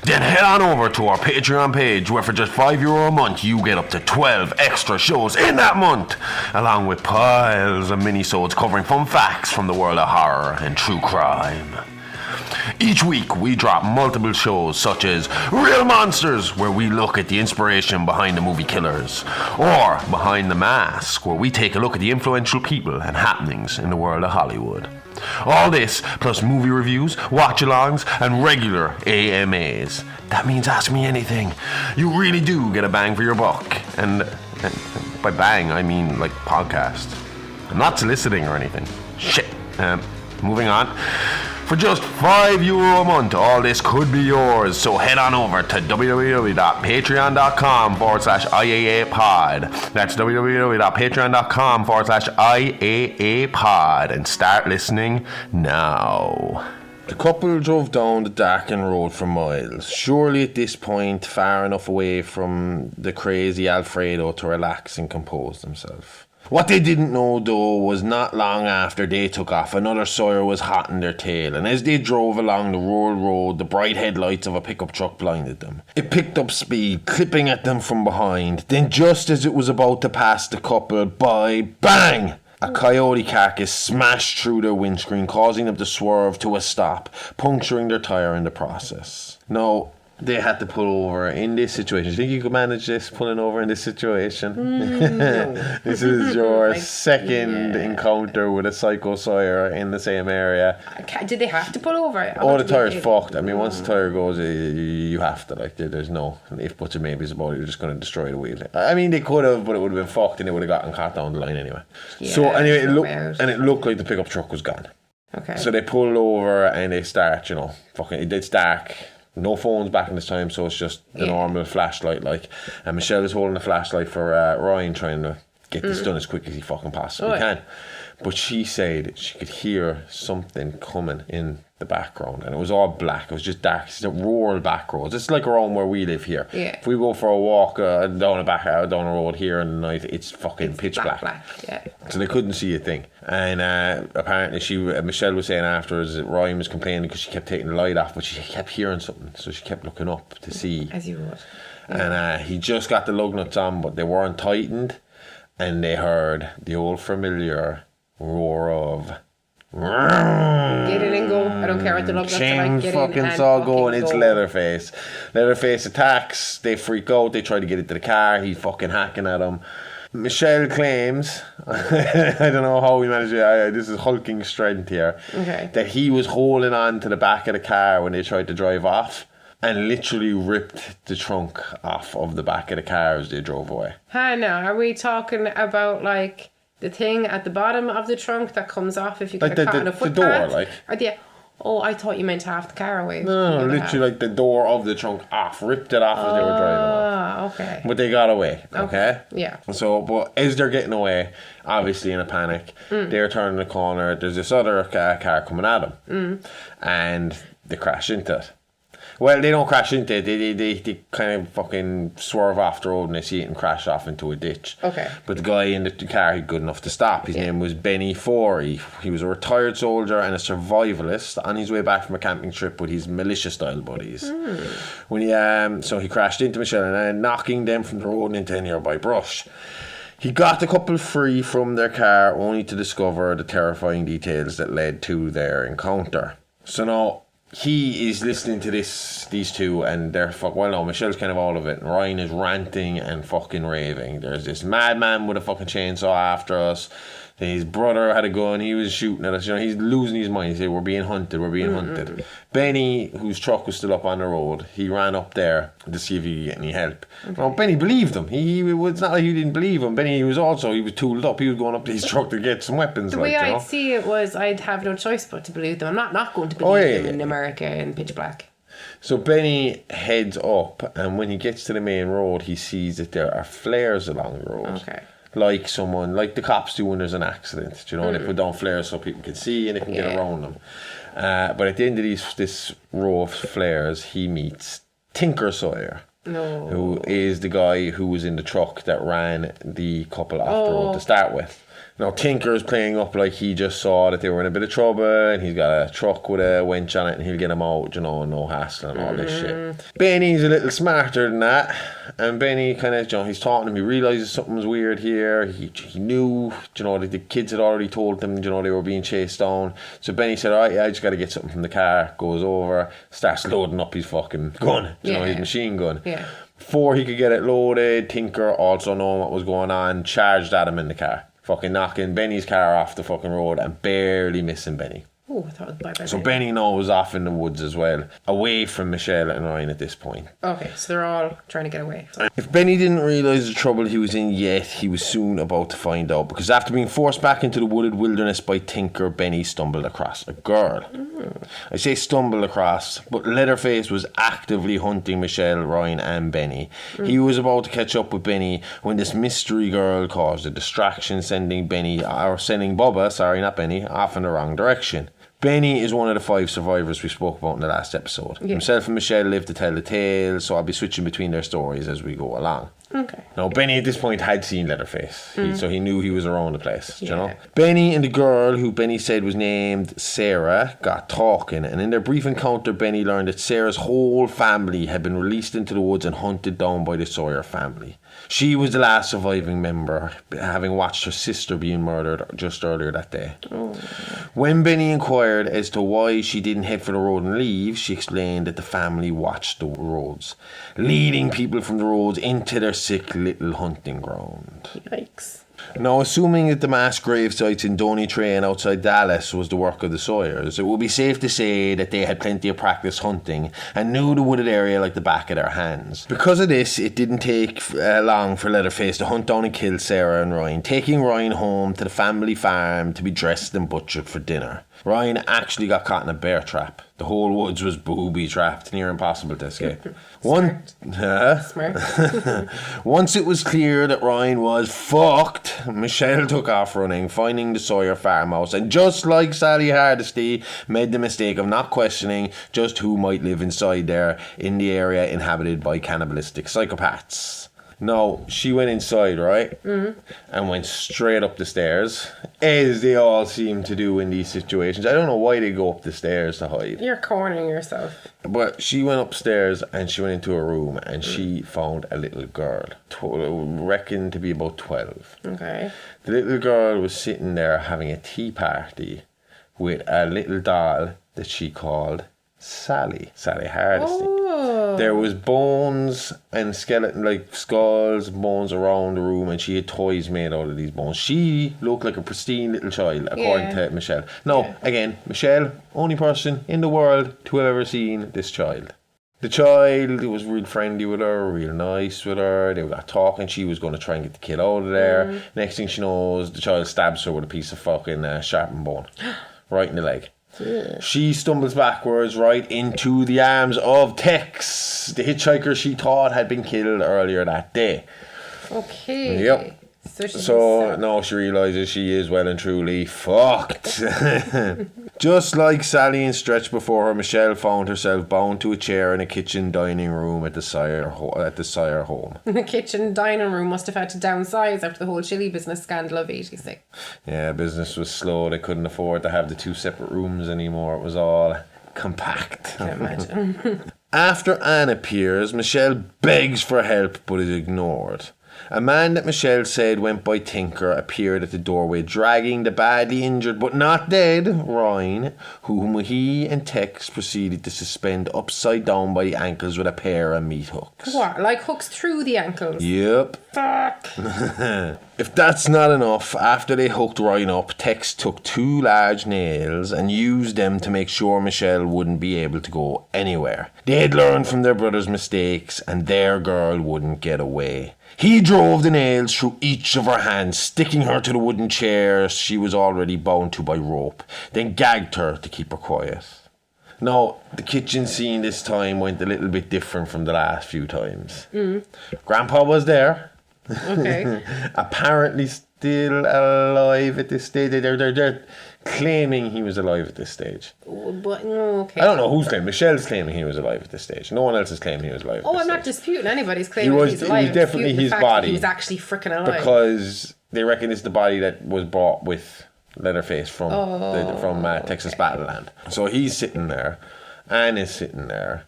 Speaker 1: Then head on over to our Patreon page where for just €5 a month you get up to 12 extra shows in that month, along with piles of minisodes covering fun facts from the world of horror and true crime. Each week we drop multiple shows such as Real Monsters, where we look at the inspiration behind the movie killers, or Behind the Mask, where we take a look at the influential people and happenings in the world of Hollywood. All this, plus movie reviews, watch-alongs, and regular AMAs. That means Ask Me Anything. You really do get a bang for your buck. And by bang, I mean like podcast. I'm not soliciting or anything. Shit. Moving on. For just €5 a month, all this could be yours. So head on over to www.patreon.com/IAApod. That's www.patreon.com/IAApod. And start listening now. The couple drove down the darkened road for miles, surely at this point far enough away from the crazy Alfredo to relax and compose themselves. What they didn't know, though, was not long after they took off, another Sawyer was hot in their tail, and as they drove along the rural road, the bright headlights of a pickup truck blinded them. It picked up speed, clipping at them from behind. Then, just as it was about to pass the couple by, bang! A coyote carcass smashed through their windscreen, causing them to swerve to a stop, puncturing their tyre in the process. Now, they had to pull over in this situation. Do you think you could manage this, pulling over in this situation?
Speaker 4: No.
Speaker 1: This is your second encounter with a Psycho Sawyer in the same area.
Speaker 4: Did they have to pull over?
Speaker 1: Oh, the tyre's fucked. I mean, once the tyre goes, you have to. Like, there's no if, buts, or maybes about it. You're just going to destroy the wheel. I mean, they could have, but it would have been fucked and they would have gotten caught down the line anyway.
Speaker 4: Yeah,
Speaker 1: so, anyway, it looked like the pickup truck was gone.
Speaker 4: Okay.
Speaker 1: So they pull over and they start, it's dark. No phones back in this time, so it's just the normal flashlight, like. And Michelle is holding a flashlight for Ryan, trying to get this done as quick as he fucking possibly can. But she said she could hear something coming in the background, and it was all black. It was just dark. It's a rural back roads. It's like around where we live here. Yeah. If we go for a walk down a road here in the night, it's fucking pitch black.
Speaker 4: Yeah.
Speaker 1: So they couldn't see a thing. And apparently Michelle was saying afterwards that Ryan was complaining because she kept taking the light off, but she kept hearing something, so she kept looking up to see.
Speaker 4: As you would.
Speaker 1: Yeah. And he just got the lug nuts on, but they weren't tightened, and they heard the old familiar roar of
Speaker 4: get in and go. I don't care what the lug nuts are like. Get
Speaker 1: fucking
Speaker 4: in and
Speaker 1: saw going. It's
Speaker 4: go.
Speaker 1: Leatherface. Leatherface attacks. They freak out. They try to get into the car. He's fucking hacking at them. Michelle claims, I don't know how we managed it, this is hulking strength here, that he was holding on to the back of the car when they tried to drive off and literally ripped the trunk off of the back of the car as they drove away.
Speaker 4: Hannah, are we talking about like the thing at the bottom of the trunk that comes off if you get caught in a footpath?
Speaker 1: The door, like.
Speaker 4: Or oh, I thought you meant half the car away.
Speaker 1: No, literally like the door of the trunk off, ripped it off as they were driving off.
Speaker 4: Okay.
Speaker 1: But they got away, okay?
Speaker 4: Yeah.
Speaker 1: So, but as they're getting away, obviously in a panic, they're turning the corner, there's this other car coming at them. And they crash into it. Well, they don't crash into it. They kind of fucking swerve off the road and they see it and crash off into a ditch.
Speaker 4: Okay.
Speaker 1: But the guy in the car, he's good enough to stop. His name was Benny Forey. He was a retired soldier and a survivalist on his way back from a camping trip with his militia-style buddies. When so he crashed into Michelle and knocking them from the road and into a nearby brush. He got the couple free from their car only to discover the terrifying details that led to their encounter. So now, he is listening to these two, and they're Michelle's kind of all of it, and Ryan is ranting and fucking raving. There's this madman with a fucking chainsaw after us. His brother had a gun, he was shooting at us, he's losing his mind. He said, we're being hunted. Benny, whose truck was still up on the road, he ran up there to see if he could get any help. Well, Benny believed him. It's not like he didn't believe him. Benny was tooled up. He was going up to his truck to get some weapons.
Speaker 4: The way I'd see it was I'd have no choice but to believe them. I'm not going to believe them in America in pitch black.
Speaker 1: So Benny heads up, and when he gets to the main road, he sees that there are flares along the road.
Speaker 4: Okay.
Speaker 1: Like the cops do when there's an accident. They put down flares so people can see and they can get around them. But at the end of this row of flares, he meets Tinker Sawyer. Who is the guy who was in the truck that ran the couple off the road to start with. Now, Tinker's playing up like he just saw that they were in a bit of trouble and he's got a truck with a winch on it and he'll get them out, you know, no hassle and all this shit. Benny's a little smarter than that, and Benny kind of, you know, he's talking to him, he realises something's weird here. He knew, you know, that the kids had already told them, you know, they were being chased down. So Benny said, all right, yeah, I just got to get something from the car. Goes over, starts loading up his fucking gun, you know, his machine gun.
Speaker 4: Yeah.
Speaker 1: Before he could get it loaded, Tinker, also knowing what was going on, charged at him in the car. Fucking knocking Benny's car off the fucking road and barely missing Benny.
Speaker 4: Oh, I thought it was by
Speaker 1: So Benny knows off in the woods as well, away from Michelle and Ryan at this point.
Speaker 4: Okay, so they're all trying to get away.
Speaker 1: If Benny didn't realise the trouble he was in yet, he was soon about to find out, because after being forced back into the wooded wilderness by Tinker, Benny stumbled across a girl. I say stumbled across, but Leatherface was actively hunting Michelle, Ryan and Benny. He was about to catch up with Benny when this mystery girl caused a distraction, sending Bubba, sorry, not Benny, off in the wrong direction. Benny is one of the 5 survivors we spoke about in the last episode. Yeah. Himself and Michelle live to tell the tale, so I'll be switching between their stories as we go along.
Speaker 4: Okay.
Speaker 1: Now, Benny at this point had seen Leatherface, so he knew he was around the place, you know? Benny and the girl, who Benny said was named Sarah, got talking, and in their brief encounter, Benny learned that Sarah's whole family had been released into the woods and hunted down by the Sawyer family. She was the last surviving member, having watched her sister being murdered just earlier that day. Oh. When Benny inquired as to why she didn't head for the road and leave, she explained that the family watched the roads, leading people from the roads into their sick little hunting ground.
Speaker 4: Yikes.
Speaker 1: Now, assuming that the mass grave sites in Donny Train outside Dallas was the work of the Sawyers, it would be safe to say that they had plenty of practice hunting and knew the wooded area like the back of their hands. Because of this, it didn't take long for Leatherface to hunt down and kill Sarah and Ryan, taking Ryan home to the family farm to be dressed and butchered for dinner. Ryan actually got caught in a bear trap. The whole woods was booby-trapped, near impossible to escape.
Speaker 4: Smart.
Speaker 1: Once it was clear that Ryan was fucked, Michelle took off running, finding the Sawyer farmhouse, and just like Sally Hardesty, made the mistake of not questioning just who might live inside there in the area inhabited by cannibalistic psychopaths. No, she went inside, right? Mm-hmm. And went straight up the stairs, as they all seem to do in these situations. I don't know why they go up the stairs to hide.
Speaker 4: You're cornering yourself.
Speaker 1: But she went upstairs and she went into a room and she found a little girl, reckoned to be about 12.
Speaker 4: Okay.
Speaker 1: The little girl was sitting there having a tea party with a little doll that she called Sally Hardesty.
Speaker 4: Oh.
Speaker 1: There was bones and skeleton, like skulls and bones around the room, and she had toys made out of these bones. She looked like a pristine little child, according to Michelle. Now, again, Michelle, only person in the world to have ever seen this child. The child was real friendly with her, real nice with her. They got talking. She was going to try and get the kid out of there. Next thing she knows, the child stabs her with a piece of fucking sharpened bone right in the leg. Yeah. She stumbles backwards right into the arms of Tex, the hitchhiker she thought had been killed earlier that day.
Speaker 4: Okay.
Speaker 1: Yep. So now she realises she is well and truly fucked. Just like Sally and Stretch before her, Michelle found herself bound to a chair in a kitchen dining room at the Sawyer home.
Speaker 4: The kitchen dining room must have had to downsize after the whole chili business scandal of 86.
Speaker 1: Yeah, business was slow. They couldn't afford to have the 2 separate rooms anymore. It was all compact.
Speaker 4: Can't imagine.
Speaker 1: After Anne appears, Michelle begs for help but is ignored. A man that Michelle said went by Tinker appeared at the doorway, dragging the badly injured but not dead Ryan, whom he and Tex proceeded to suspend upside down by the ankles with a pair of meat hooks.
Speaker 4: What, like hooks through the ankles?
Speaker 1: Yep.
Speaker 4: Fuck.
Speaker 1: If that's not enough, after they hooked Ryan up, Tex took 2 large nails and used them to make sure Michelle wouldn't be able to go anywhere. They had learned from their brother's mistakes and their girl wouldn't get away. He drove the nails through each of her hands, sticking her to the wooden chair she was already bound to by rope, then gagged her to keep her quiet. Now, the kitchen scene this time went a little bit different from the last few times. Grandpa was there.
Speaker 4: Okay.
Speaker 1: Apparently still alive at this stage. They're claiming he was alive at this stage.
Speaker 4: But, okay.
Speaker 1: I don't know who's claiming. Michelle's claiming he was alive at this stage. No one else is claiming he was alive at this
Speaker 4: I'm
Speaker 1: stage.
Speaker 4: not disputing anybody's claim he's alive.
Speaker 1: It was definitely his body.
Speaker 4: He was actually freaking alive.
Speaker 1: Because they reckon it's the body that was brought with Leatherface from Texas Battleland. So he's sitting there, Anne is sitting there,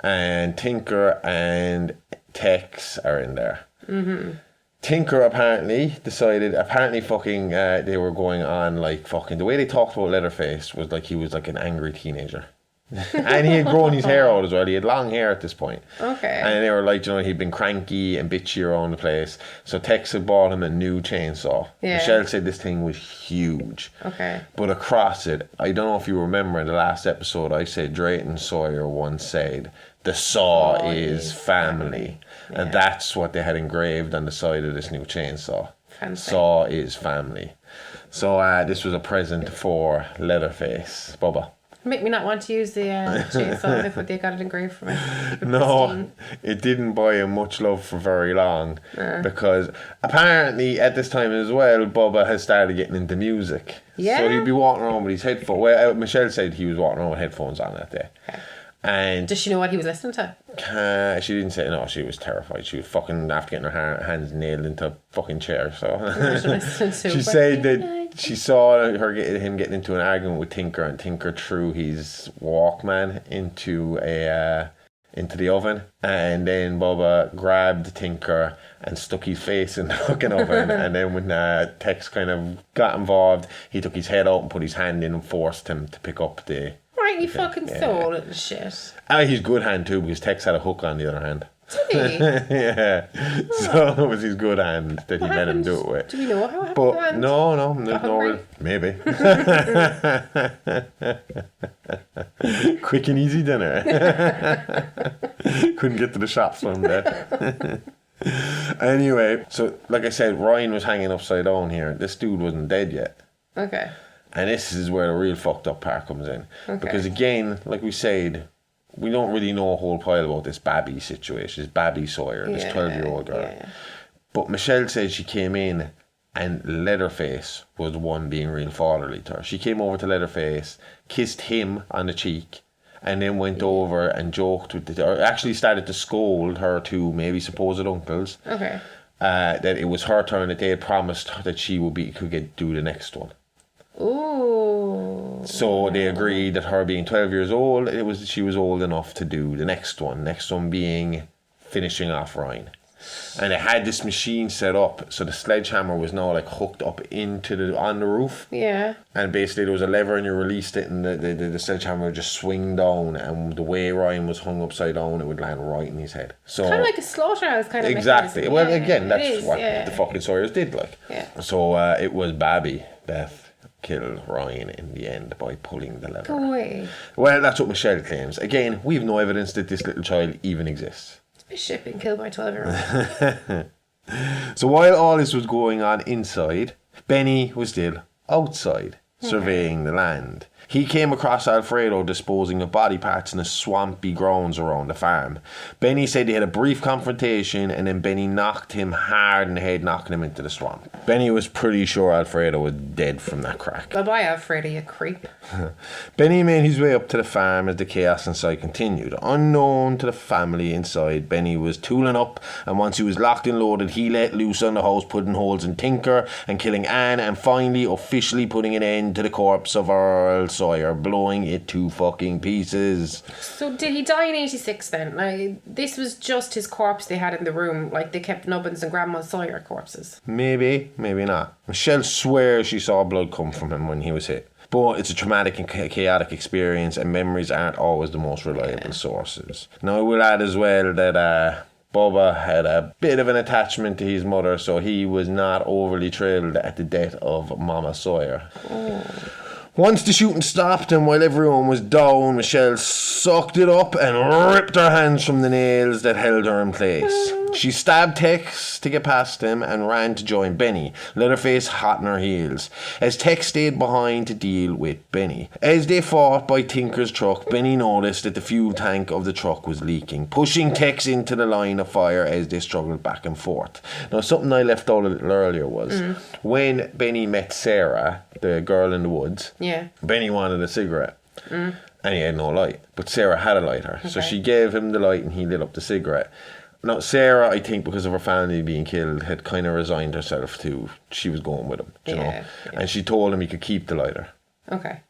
Speaker 1: and Tinker and Tex are in there. Mm-hmm. Tinker apparently fucking they were going on like fucking, the way they talked about Leatherface was like he was like an angry teenager. And he had grown his hair out as well. He had long hair at this point.
Speaker 4: Okay.
Speaker 1: And they were like, you know, he'd been cranky and bitchy around the place. So Tex had bought him a new chainsaw.
Speaker 4: Yeah.
Speaker 1: Michelle said this thing was huge.
Speaker 4: Okay.
Speaker 1: But across it, I don't know if you remember in the last episode, I said Drayton Sawyer once said, the saw is family. Yeah. And that's what they had engraved on the side of this new chainsaw.
Speaker 4: Fancy.
Speaker 1: Saw is family. So this was a present for Leatherface. Bubba.
Speaker 4: Make me not want to use the chainsaw if they got it engraved for me.
Speaker 1: No, it didn't buy him much love for very long because apparently at this time as well, Bubba has started getting into music.
Speaker 4: Yeah.
Speaker 1: So he'd be walking around with his headphones. Well, Michelle said he was walking around with headphones on that day.
Speaker 4: Okay.
Speaker 1: And
Speaker 4: does she know what he was listening to?
Speaker 1: she didn't say. No, she was terrified. She was fucking after getting her hands nailed into a fucking chair. So she said that she saw him getting into an argument with Tinker, and Tinker threw his Walkman into the oven, and then Bubba grabbed Tinker and stuck his face in the fucking oven. And then when Tex kind of got involved, he took his head out and put his hand in and forced him to pick up the.
Speaker 4: Right, you fucking soul little shit.
Speaker 1: He's good hand too, because Tex had a hook on the other hand.
Speaker 4: Did he?
Speaker 1: Yeah. So it was his good hand that he let him do it with.
Speaker 4: Do we know how it happened?
Speaker 1: But no, there's no real, maybe. Quick and easy dinner. Couldn't get to the shops one day. Anyway, so like I said, Ryan was hanging upside down here. This dude wasn't dead yet.
Speaker 4: Okay.
Speaker 1: And this is where the real fucked up part comes in.
Speaker 4: Okay.
Speaker 1: Because again, like we said, we don't really know a whole pile about this Babby situation, this Babby Sawyer, this 12-year-old girl. Yeah. But Michelle said she came in and Leatherface was the one being real fatherly to her. She came over to Leatherface, kissed him on the cheek, and then went over and joked with or actually started to scold her two maybe supposed uncles.
Speaker 4: Okay.
Speaker 1: That it was her turn, that they had promised that she could do the next one.
Speaker 4: Ooh.
Speaker 1: So they agreed that her being 12 years old, she was old enough to do the next one. Next one being finishing off Ryan. And they had this machine set up, so the sledgehammer was now like hooked up on the roof.
Speaker 4: Yeah. And
Speaker 1: basically there was a lever and you released it, and the sledgehammer would just swing down, and the way Ryan was hung upside down, it would land right in his head. So
Speaker 4: kind of like a slaughterhouse kind of
Speaker 1: exactly.
Speaker 4: mechanism.
Speaker 1: Well,
Speaker 4: yeah,
Speaker 1: again, that's what the fucking Sawyers did, like.
Speaker 4: Yeah.
Speaker 1: So it was Babby that killed Ryan in the end by pulling the lever.
Speaker 4: Go away.
Speaker 1: Well, that's what Michelle claims. Again, we have no evidence that this little child even exists.
Speaker 4: It's shit being killed by a 12-year-old.
Speaker 1: So while all this was going on inside, Benny was still outside, surveying the land. He came across Alfredo disposing of body parts in the swampy grounds around the farm. Benny said they had a brief confrontation, and then Benny knocked him hard in the head, knocking him into the swamp. Benny was pretty sure Alfredo was dead from that crack.
Speaker 4: Bye-bye, Alfredo, you creep.
Speaker 1: Benny made his way up to the farm as the chaos inside continued. Unknown to the family inside, Benny was tooling up, and once he was locked and loaded, he let loose on the house, putting holes in Tinker and killing Anne, and finally officially putting an end to the corpse of Earl Sawyer, blowing it to fucking pieces.
Speaker 4: So did he die in 86 then? Like, this was just his corpse they had in the room, like they kept Nubbins and Grandma Sawyer corpses.
Speaker 1: Maybe, maybe not. Michelle swears she saw blood come from him when he was hit. But it's a traumatic and chaotic experience, and memories aren't always the most reliable sources. Now, I will add as well that Bubba had a bit of an attachment to his mother, so he was not overly thrilled at the death of Mama Sawyer. Oh. Once the shooting stopped and while everyone was down, Michelle sucked it up and ripped her hands from the nails that held her in place. She stabbed Tex to get past him and ran to join Benny, Leatherface hot in her heels, as Tex stayed behind to deal with Benny. As they fought by Tinker's truck, Benny noticed that the fuel tank of the truck was leaking, pushing Tex into the line of fire as they struggled back and forth. Now, something I left out a little earlier was when Benny met Sarah, the girl in the woods, Benny wanted a cigarette. And he had no light, but Sarah had a lighter, so she gave him the light and he lit up the cigarette. Now, Sarah, I think because of her family being killed, had kind of resigned herself to, she was going with him, you know?
Speaker 4: Yeah.
Speaker 1: And she told him he could keep the lighter.
Speaker 4: Okay.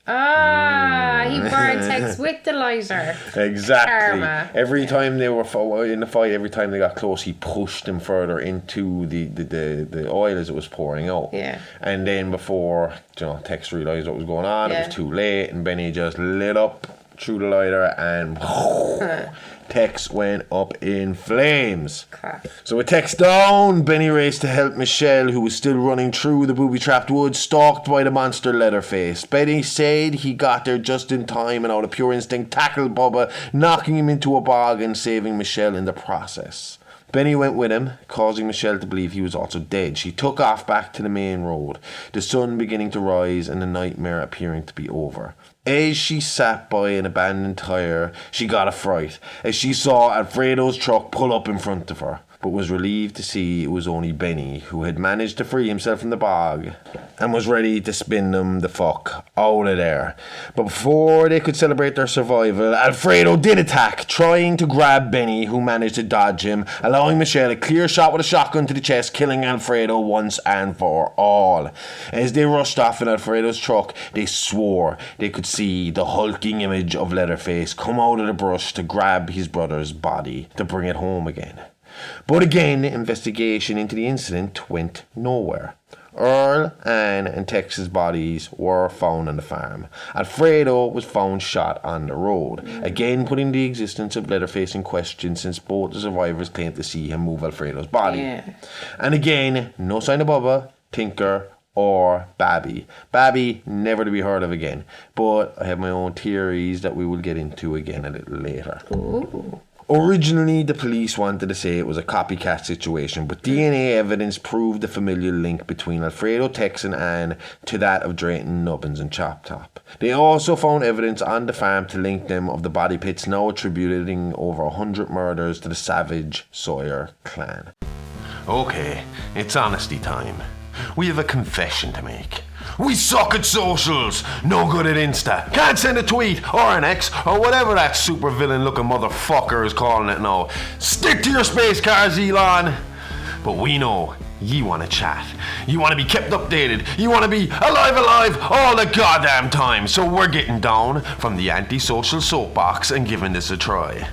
Speaker 4: He burned Tex with the lighter.
Speaker 1: Exactly.
Speaker 4: Karma.
Speaker 1: Every time they were in the fight, every time they got close, he pushed him further into the oil as it was pouring out.
Speaker 4: Yeah.
Speaker 1: And then before, Tex realised what was going on, it was too late, and Benny just lit up through the lighter and Tex went up in flames.
Speaker 4: Crap.
Speaker 1: So with Tex down, Benny raced to help Michelle, who was still running through the booby-trapped woods, stalked by the monster Leatherface. Benny said he got there just in time and out of pure instinct tackled Bubba, knocking him into a bog and saving Michelle in the process. Benny went with him, causing Michelle to believe he was also dead. She took off back to the main road, the sun beginning to rise and the nightmare appearing to be over. As she sat by an abandoned tyre, she got a fright as she saw Alfredo's truck pull up in front of her, but was relieved to see it was only Benny, who had managed to free himself from the bog and was ready to spin them the fuck out of there. But before they could celebrate their survival, Alfredo did attack, trying to grab Benny, who managed to dodge him, allowing Michelle a clear shot with a shotgun to the chest, killing Alfredo once and for all. As they rushed off in Alfredo's truck, they swore they could see the hulking image of Leatherface come out of the brush to grab his brother's body to bring it home again. But again, investigation into the incident went nowhere. Earl, Anne and Tex's bodies were found on the farm. Alfredo was found shot on the road, again putting the existence of Leatherface in question since both the survivors claimed to see him move Alfredo's body.
Speaker 4: Yeah.
Speaker 1: And again, no sign of Bubba, Tinker or Babby. Babby never to be heard of again, but I have my own theories that we will get into again a little later.
Speaker 4: Ooh.
Speaker 1: Originally, the police wanted to say it was a copycat situation, but DNA evidence proved the familial link between Alfredo, Tex and Anne to that of Drayton, Nubbins and Chop Top. They also found evidence on the farm to link them of the body pits, now attributing over 100 murders to the savage Sawyer clan. Okay, it's honesty time. We have a confession to make. We suck at socials, no good at Insta, can't send a tweet or an X or whatever that super villain looking motherfucker is calling it now. Stick to your space cars, Elon. But we know you want to chat, you want to be kept updated, you want to be alive all the goddamn time. So we're getting down from the antisocial soapbox and giving this a try.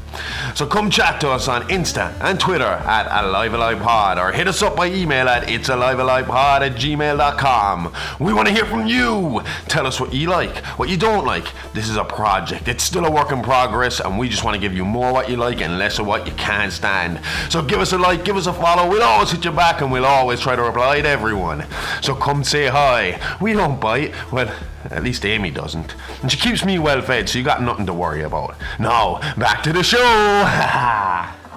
Speaker 1: So come chat to us on Insta and Twitter at AliveAlivePod, or hit us up by email at itsalivealivepod@gmail.com. We want to hear from you. Tell us what you like, what you don't like. This is a project, it's still a work in progress, and we just want to give you more what you like and less of what you can't stand. So give us a like, give us a follow, we'll always hit you back and we'll always try to reply to everyone. So come say hi. We don't bite. Well, at least Amy doesn't. And she keeps me well fed, so you got nothing to worry about. Now, back to the show.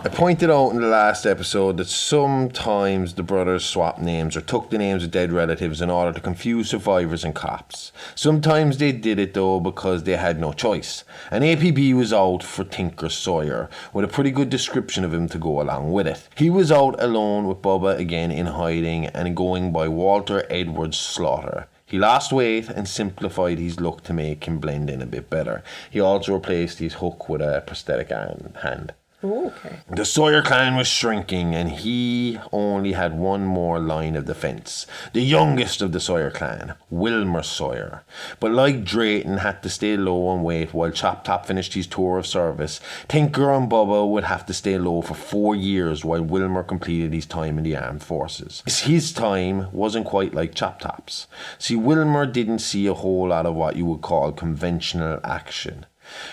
Speaker 1: I pointed out in the last episode that sometimes the brothers swapped names or took the names of dead relatives in order to confuse survivors and cops. Sometimes they did it though because they had no choice. And APB was out for Tinker Sawyer, with a pretty good description of him to go along with it. He was out alone with Bubba again in hiding and going by Walter Edwards Slaughter. He lost weight and simplified his look to make him blend in a bit better. He also replaced his hook with a prosthetic hand.
Speaker 4: Oh, okay.
Speaker 1: The Sawyer clan was shrinking and he only had one more line of defense. The youngest of the Sawyer clan, Wilmer Sawyer. But like Drayton had to stay low on weight while Chop Top finished his tour of service, Tinker and Bubba would have to stay low for 4 years while Wilmer completed his time in the armed forces. His time wasn't quite like Chop Top's. See, Wilmer didn't see a whole lot of what you would call conventional action.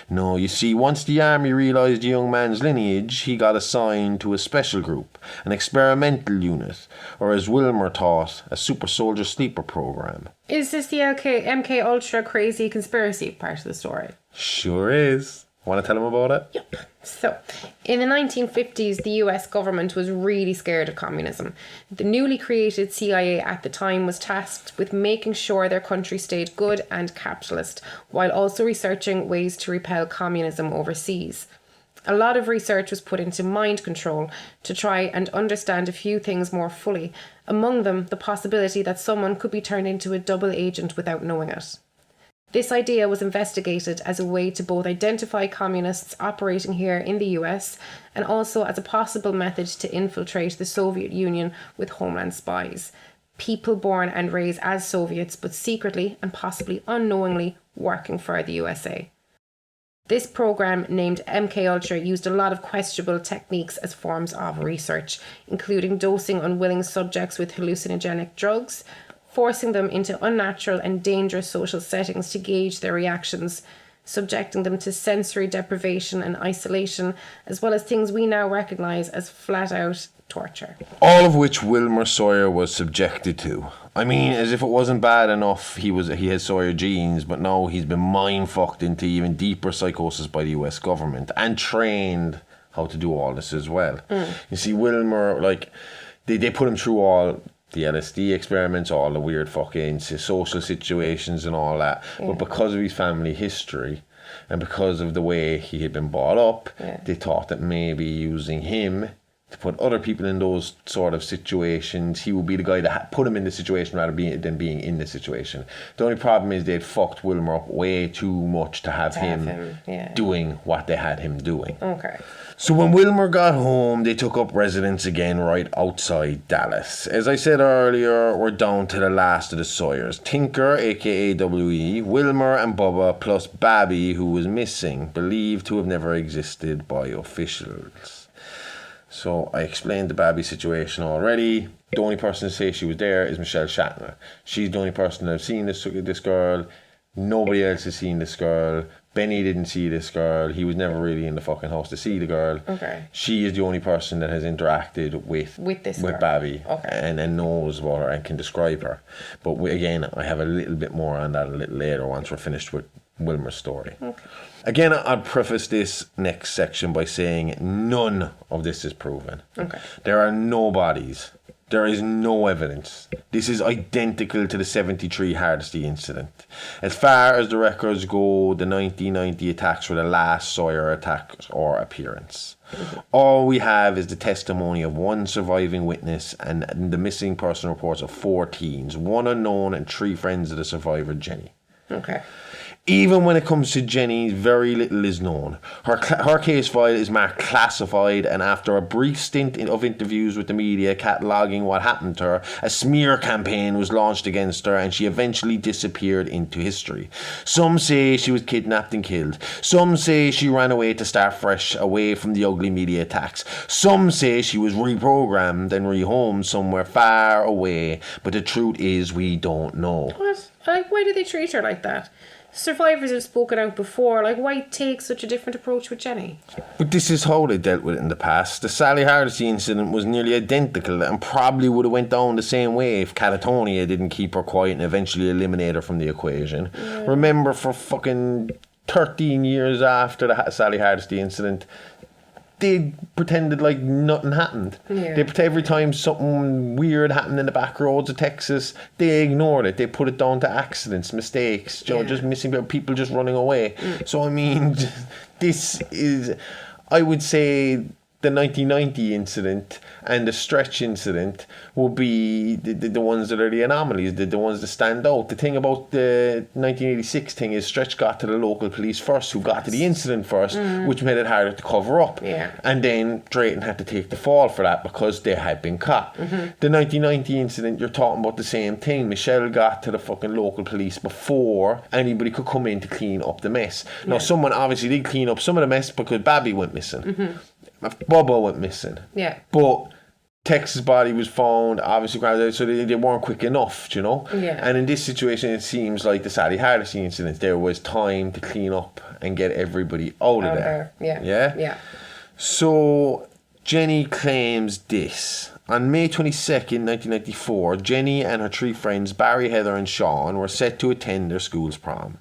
Speaker 1: No, you see, once the army realised the young man's lineage, he got assigned to a special group, an experimental unit, or as Wilmer taught, a super soldier sleeper program.
Speaker 4: Is this the MK Ultra crazy conspiracy part of the story?
Speaker 1: Sure is. Want to tell him about it?
Speaker 4: Yep. So, in the 1950s, the US government was really scared of communism. The newly created CIA at the time was tasked with making sure their country stayed good and capitalist, while also researching ways to repel communism overseas. A lot of research was put into mind control to try and understand a few things more fully, among them the possibility that someone could be turned into a double agent without knowing it. This idea was investigated as a way to both identify communists operating here in the US and also as a possible method to infiltrate the Soviet Union with homeland spies. People born and raised as Soviets but secretly and possibly unknowingly working for the USA. This program, named MKUltra, used a lot of questionable techniques as forms of research, including dosing unwilling subjects with hallucinogenic drugs, forcing them into unnatural and dangerous social settings to gauge their reactions, subjecting them to sensory deprivation and isolation, as well as things we now recognise as flat-out torture.
Speaker 1: All of which Wilmer Sawyer was subjected to. I mean, as if it wasn't bad enough he has Sawyer genes, but no, he's been mind-fucked into even deeper psychosis by the US government and trained how to do all this as well. You see, Wilmer, like, they put him through all the LSD experiments, all the weird fucking social situations and all that. Yeah. But because of his family history and because of the way he had been brought up, they thought that maybe using him to put other people in those sort of situations, he would be the guy that put him in the situation rather than being in the situation. The only problem is they'd fucked Wilmer up way too much to have him doing what they had him doing.
Speaker 4: Okay.
Speaker 1: So when Wilmer got home, they took up residence again right outside Dallas. As I said earlier, we're down to the last of the Sawyers. Tinker, aka W.E., Wilmer and Bubba, plus Babby, who was missing, believed to have never existed by officials. So I explained the Babby situation already. The only person to say she was there is Michelle Shatner. She's the only person that has seen this girl. Nobody else has seen this girl. Benny didn't see this girl. He was never really in the fucking house to see the girl.
Speaker 4: Okay.
Speaker 1: She is the only person that has interacted with Babby and knows about her and can describe her. But again, I have a little bit more on that a little later once we're finished with Wilmer's story. Okay. Again, I'll preface this next section by saying none of this is proven. Okay. There are no bodies. There is no evidence. This is identical to the 73 Hardesty incident. As far as the records go, the 1990 attacks were the last Sawyer attacks or appearance. All we have is the testimony of one surviving witness and the missing person reports of 4 teens, 1 unknown and 3 friends of the survivor, Jenny. Okay. Even when it comes to Jenny, very little is known. Her case file is marked classified, and after a brief stint of interviews with the media cataloguing what happened to her, a smear campaign was launched against her and she eventually disappeared into history. Some say she was kidnapped and killed. Some say she ran away to start fresh, away from the ugly media attacks. Some say she was reprogrammed and rehomed somewhere far away, but the truth is we don't know.
Speaker 4: What? Like, why do they treat her like that? Survivors have spoken out before. Like, why take such a different approach with Jenny?
Speaker 1: But this is how they dealt with it in the past. The Sally Hardesty incident was nearly identical and probably would have went down the same way if Catatonia didn't keep her quiet and eventually eliminate her from the equation. Yeah. Remember, for fucking 13 years after the Sally Hardesty incident, they pretended like nothing happened. Yeah. They pretend every time something weird happened in the back roads of Texas, they ignored it. They put it down to accidents, mistakes, just missing people just running away. So, I mean, this is, I would say, the 1990 incident and the Stretch incident will be the ones that are the anomalies, the ones that stand out. The thing about the 1986 thing is Stretch got to the local police first, who got to the incident first, which made it harder to cover up. Yeah. And then Drayton had to take the fall for that because they had been caught. The 1990 incident, you're talking about the same thing. Michelle got to the fucking local police before anybody could come in to clean up the mess. Now, someone obviously did clean up some of the mess because Babby went missing. Bubba went missing. Yeah. But Texas body was found, obviously, so they weren't quick enough, you know? Yeah. And in this situation, it seems like the Sally Hardesty incident, there was time to clean up and get everybody out of there. Yeah. Yeah? Yeah. So Jenny claims this. On May 22nd, 1994, Jenny and her 3 friends, Barry, Heather and Sean, were set to attend their school's prom.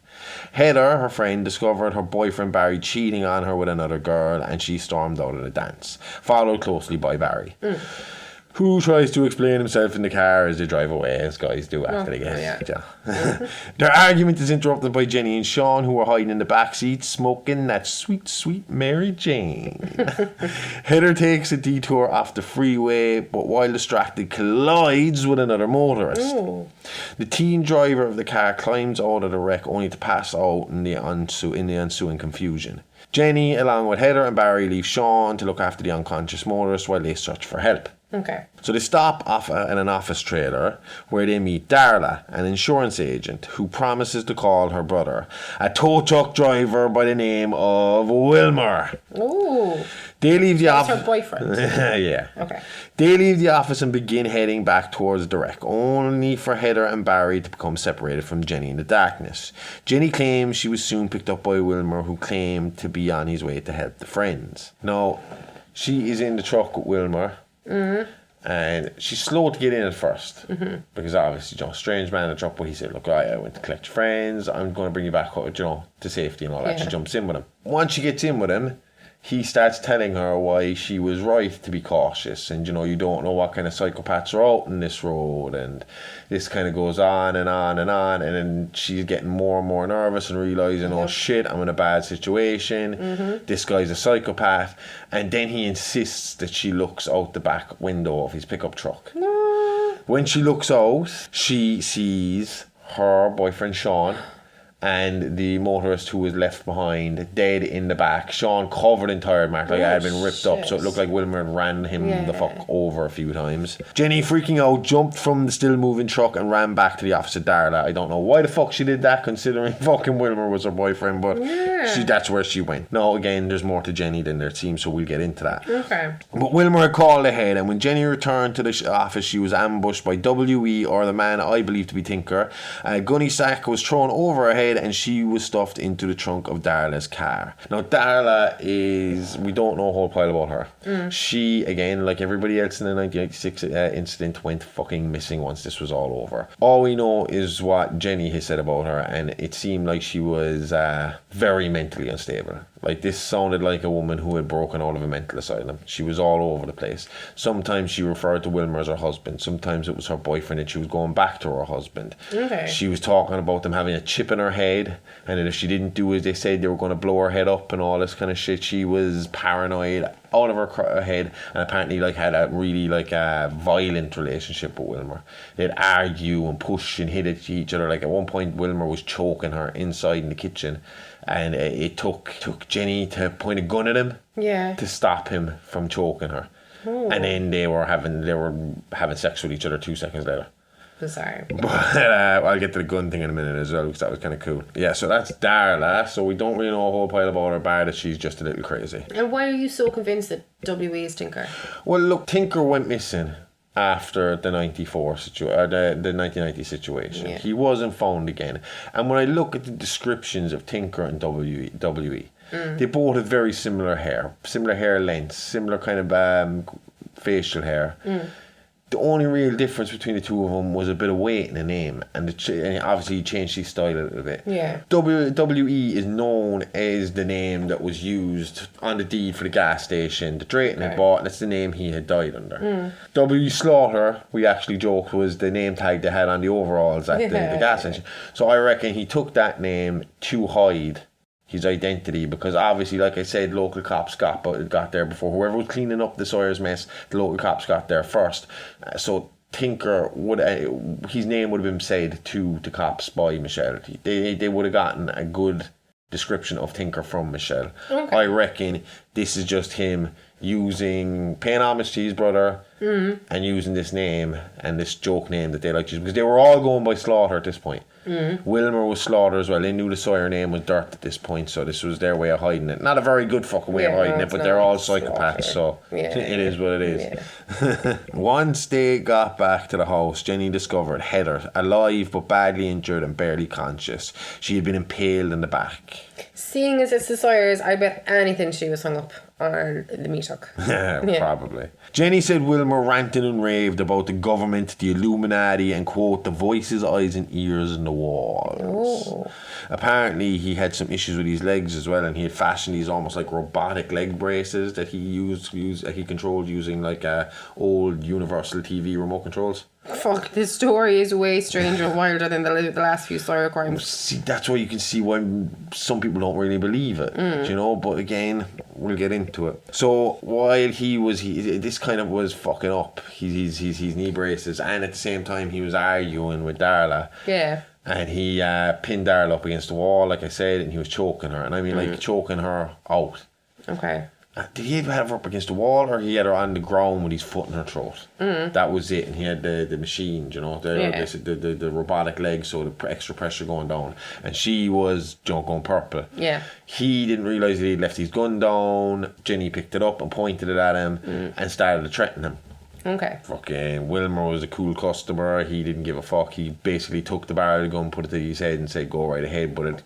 Speaker 1: Heather, her friend, discovered her boyfriend Barry cheating on her with another girl and she stormed out of the dance, followed closely by Barry. who tries to explain himself in the car as they drive away, as guys do after they get
Speaker 4: yeah.
Speaker 1: Their argument is interrupted by Jenny and Sean, who are hiding in the back seat smoking that sweet, sweet Mary Jane. Heather takes a detour off the freeway, but while distracted collides with another motorist.
Speaker 4: Ooh.
Speaker 1: The teen driver of the car climbs out of the wreck only to pass out in the ensuing confusion. Jenny, along with Heather and Barry, leave Sean to look after the unconscious motorist while they search for help.
Speaker 4: Okay.
Speaker 1: So they stop off in an office trailer where they meet Darla, an insurance agent who promises to call her brother, a tow truck driver by the name of Wilmer.
Speaker 4: Ooh.
Speaker 1: They leave the
Speaker 4: That's
Speaker 1: office.
Speaker 4: her boyfriend.
Speaker 1: Yeah.
Speaker 4: Okay.
Speaker 1: They leave the office and begin heading back towards the wreck, only for Heather and Barry to become separated from Jenny in the darkness. Jenny claims she was soon picked up by Wilmer, who claimed to be on his way to help the friends. Now, she is in the truck with Wilmer. Mm-hmm. And she's slow to get in at first, because obviously, strange man in the truck, but he said, look, I went to collect your friends, I'm going to bring you back, to safety and all that. She jumps in with him. Once she gets in with him, he starts telling her why she was right to be cautious, and you don't know what kind of psychopaths are out in this road, and this kind of goes on and on and on, and then she's getting more and more nervous and realising, oh shit, I'm in a bad situation, this guy's a psychopath, and then he insists that she looks out the back window of his pickup truck. When she looks out, she sees her boyfriend Sean and the motorist who was left behind dead in the back. Sean covered in tire marks, like I had been ripped up, so it looked like Wilmer had ran him the fuck over a few times. Jenny, freaking out, jumped from the still moving truck and ran back to the office of Darla. I don't know why the fuck she did that, considering fucking Wilmer was her boyfriend, but that's where she went. Now again, there's more to Jenny than there seems, so we'll get into that.
Speaker 4: Okay.
Speaker 1: But Wilmer had called ahead, and when Jenny returned to the office, she was ambushed by W.E., or the man I believe to be Tinker. A gunny sack was thrown over her head, and she was stuffed into the trunk of Darla's car. Now Darla we don't know a whole pile about her. She, again, like everybody else in the 1996 incident, went fucking missing once this was all over. All we know is what Jenny has said about her, and it seemed like she was very mentally unstable. Like, this sounded like a woman who had broken out of a mental asylum. She was all over the place. Sometimes she referred to Wilmer as her husband. Sometimes it was her boyfriend, and she was going back to her husband. Okay. She was talking about them having a chip in her head, and that if she didn't do as they said, they were going to blow her head up and all this kind of shit. She was paranoid out of her head, and apparently had a really violent relationship with Wilmer. They'd argue and push and hit at each other. Like, at one point, Wilmer was choking her inside in the kitchen, and it took Jenny to point a gun at him to stop him from choking her. Ooh. And then they were having sex with each other 2 seconds later.
Speaker 4: Bizarre.
Speaker 1: But I'll get to the gun thing in a minute as well, because that was kind of cool. Yeah, so that's Darla. So we don't really know a whole pile about her, bar that she's just a little crazy.
Speaker 4: And why are you so convinced that W.E. is Tinker?
Speaker 1: Well, look, Tinker went missing after the 1990 situation. He wasn't found again. And when I look at the descriptions of Tinker and W.E., they both have very similar hair lengths, similar kind of facial hair. The only real difference between the two of them was a bit of weight in the name, and obviously he changed his style a little bit. Yeah. W.E. is known as the name that was used on the deed for the gas station that Drayton had bought. That's the name he had died under. W. Slaughter, we actually joked, was the name tag they had on the overalls at the gas station. So I reckon he took that name to hide his identity, because obviously, like I said, local cops got there before whoever was cleaning up the Sawyer's mess. The local cops got there first, so Tinker his name would have been said to the cops by Michelle. They would have gotten a good description of Tinker from Michelle. Okay. I reckon this is just him paying homage to his brother, and using this name and this joke name that they like to use, because they were all going by Slaughter at this point. Wilmer was Slaughter as well. They knew the Sawyer name was Dirt at this point, so this was their way of hiding it. Not a very good fucking way of hiding it, but they're all psychopaths, so it is what it is. Yeah. Once they got back to the house, Jenny discovered Heather alive but badly injured and barely conscious. She had been impaled in the back.
Speaker 4: Seeing as it's the Sawyers, I bet anything she was hung up or the meat hook.
Speaker 1: Yeah, probably. Jenny said Wilmer ranted and raved about the government, the Illuminati, and quote, the voices, eyes and ears in the walls.
Speaker 4: Oh.
Speaker 1: Apparently he had some issues with his legs as well, and he had fashioned these almost like robotic leg braces that he he controlled using like old Universal TV remote controls.
Speaker 4: Fuck, this story is way stranger and wilder than the last few Sawyer crimes.
Speaker 1: See, that's why you can see why some people don't really believe it, you know. But again, we'll get into it. So while this kind of was fucking up his knee braces, and at the same time he was arguing with Darla.
Speaker 4: Yeah.
Speaker 1: And he pinned Darla up against the wall, like I said, and he was choking her, and I mean like choking her out.
Speaker 4: Okay.
Speaker 1: Did he ever have her up against the wall, or he had her on the ground with his foot in her throat? That was it, and he had the machine, you know, the robotic legs, so the extra pressure going down, and she was, you know, going purple.
Speaker 4: Yeah.
Speaker 1: He didn't realise that he'd left his gun down. Jenny picked it up and pointed it at him and started to threaten him.
Speaker 4: Okay.
Speaker 1: Fucking Wilmer was a cool customer. He didn't give a fuck. He basically took the barrel of the gun, put it to his head, and said, "Go right ahead." But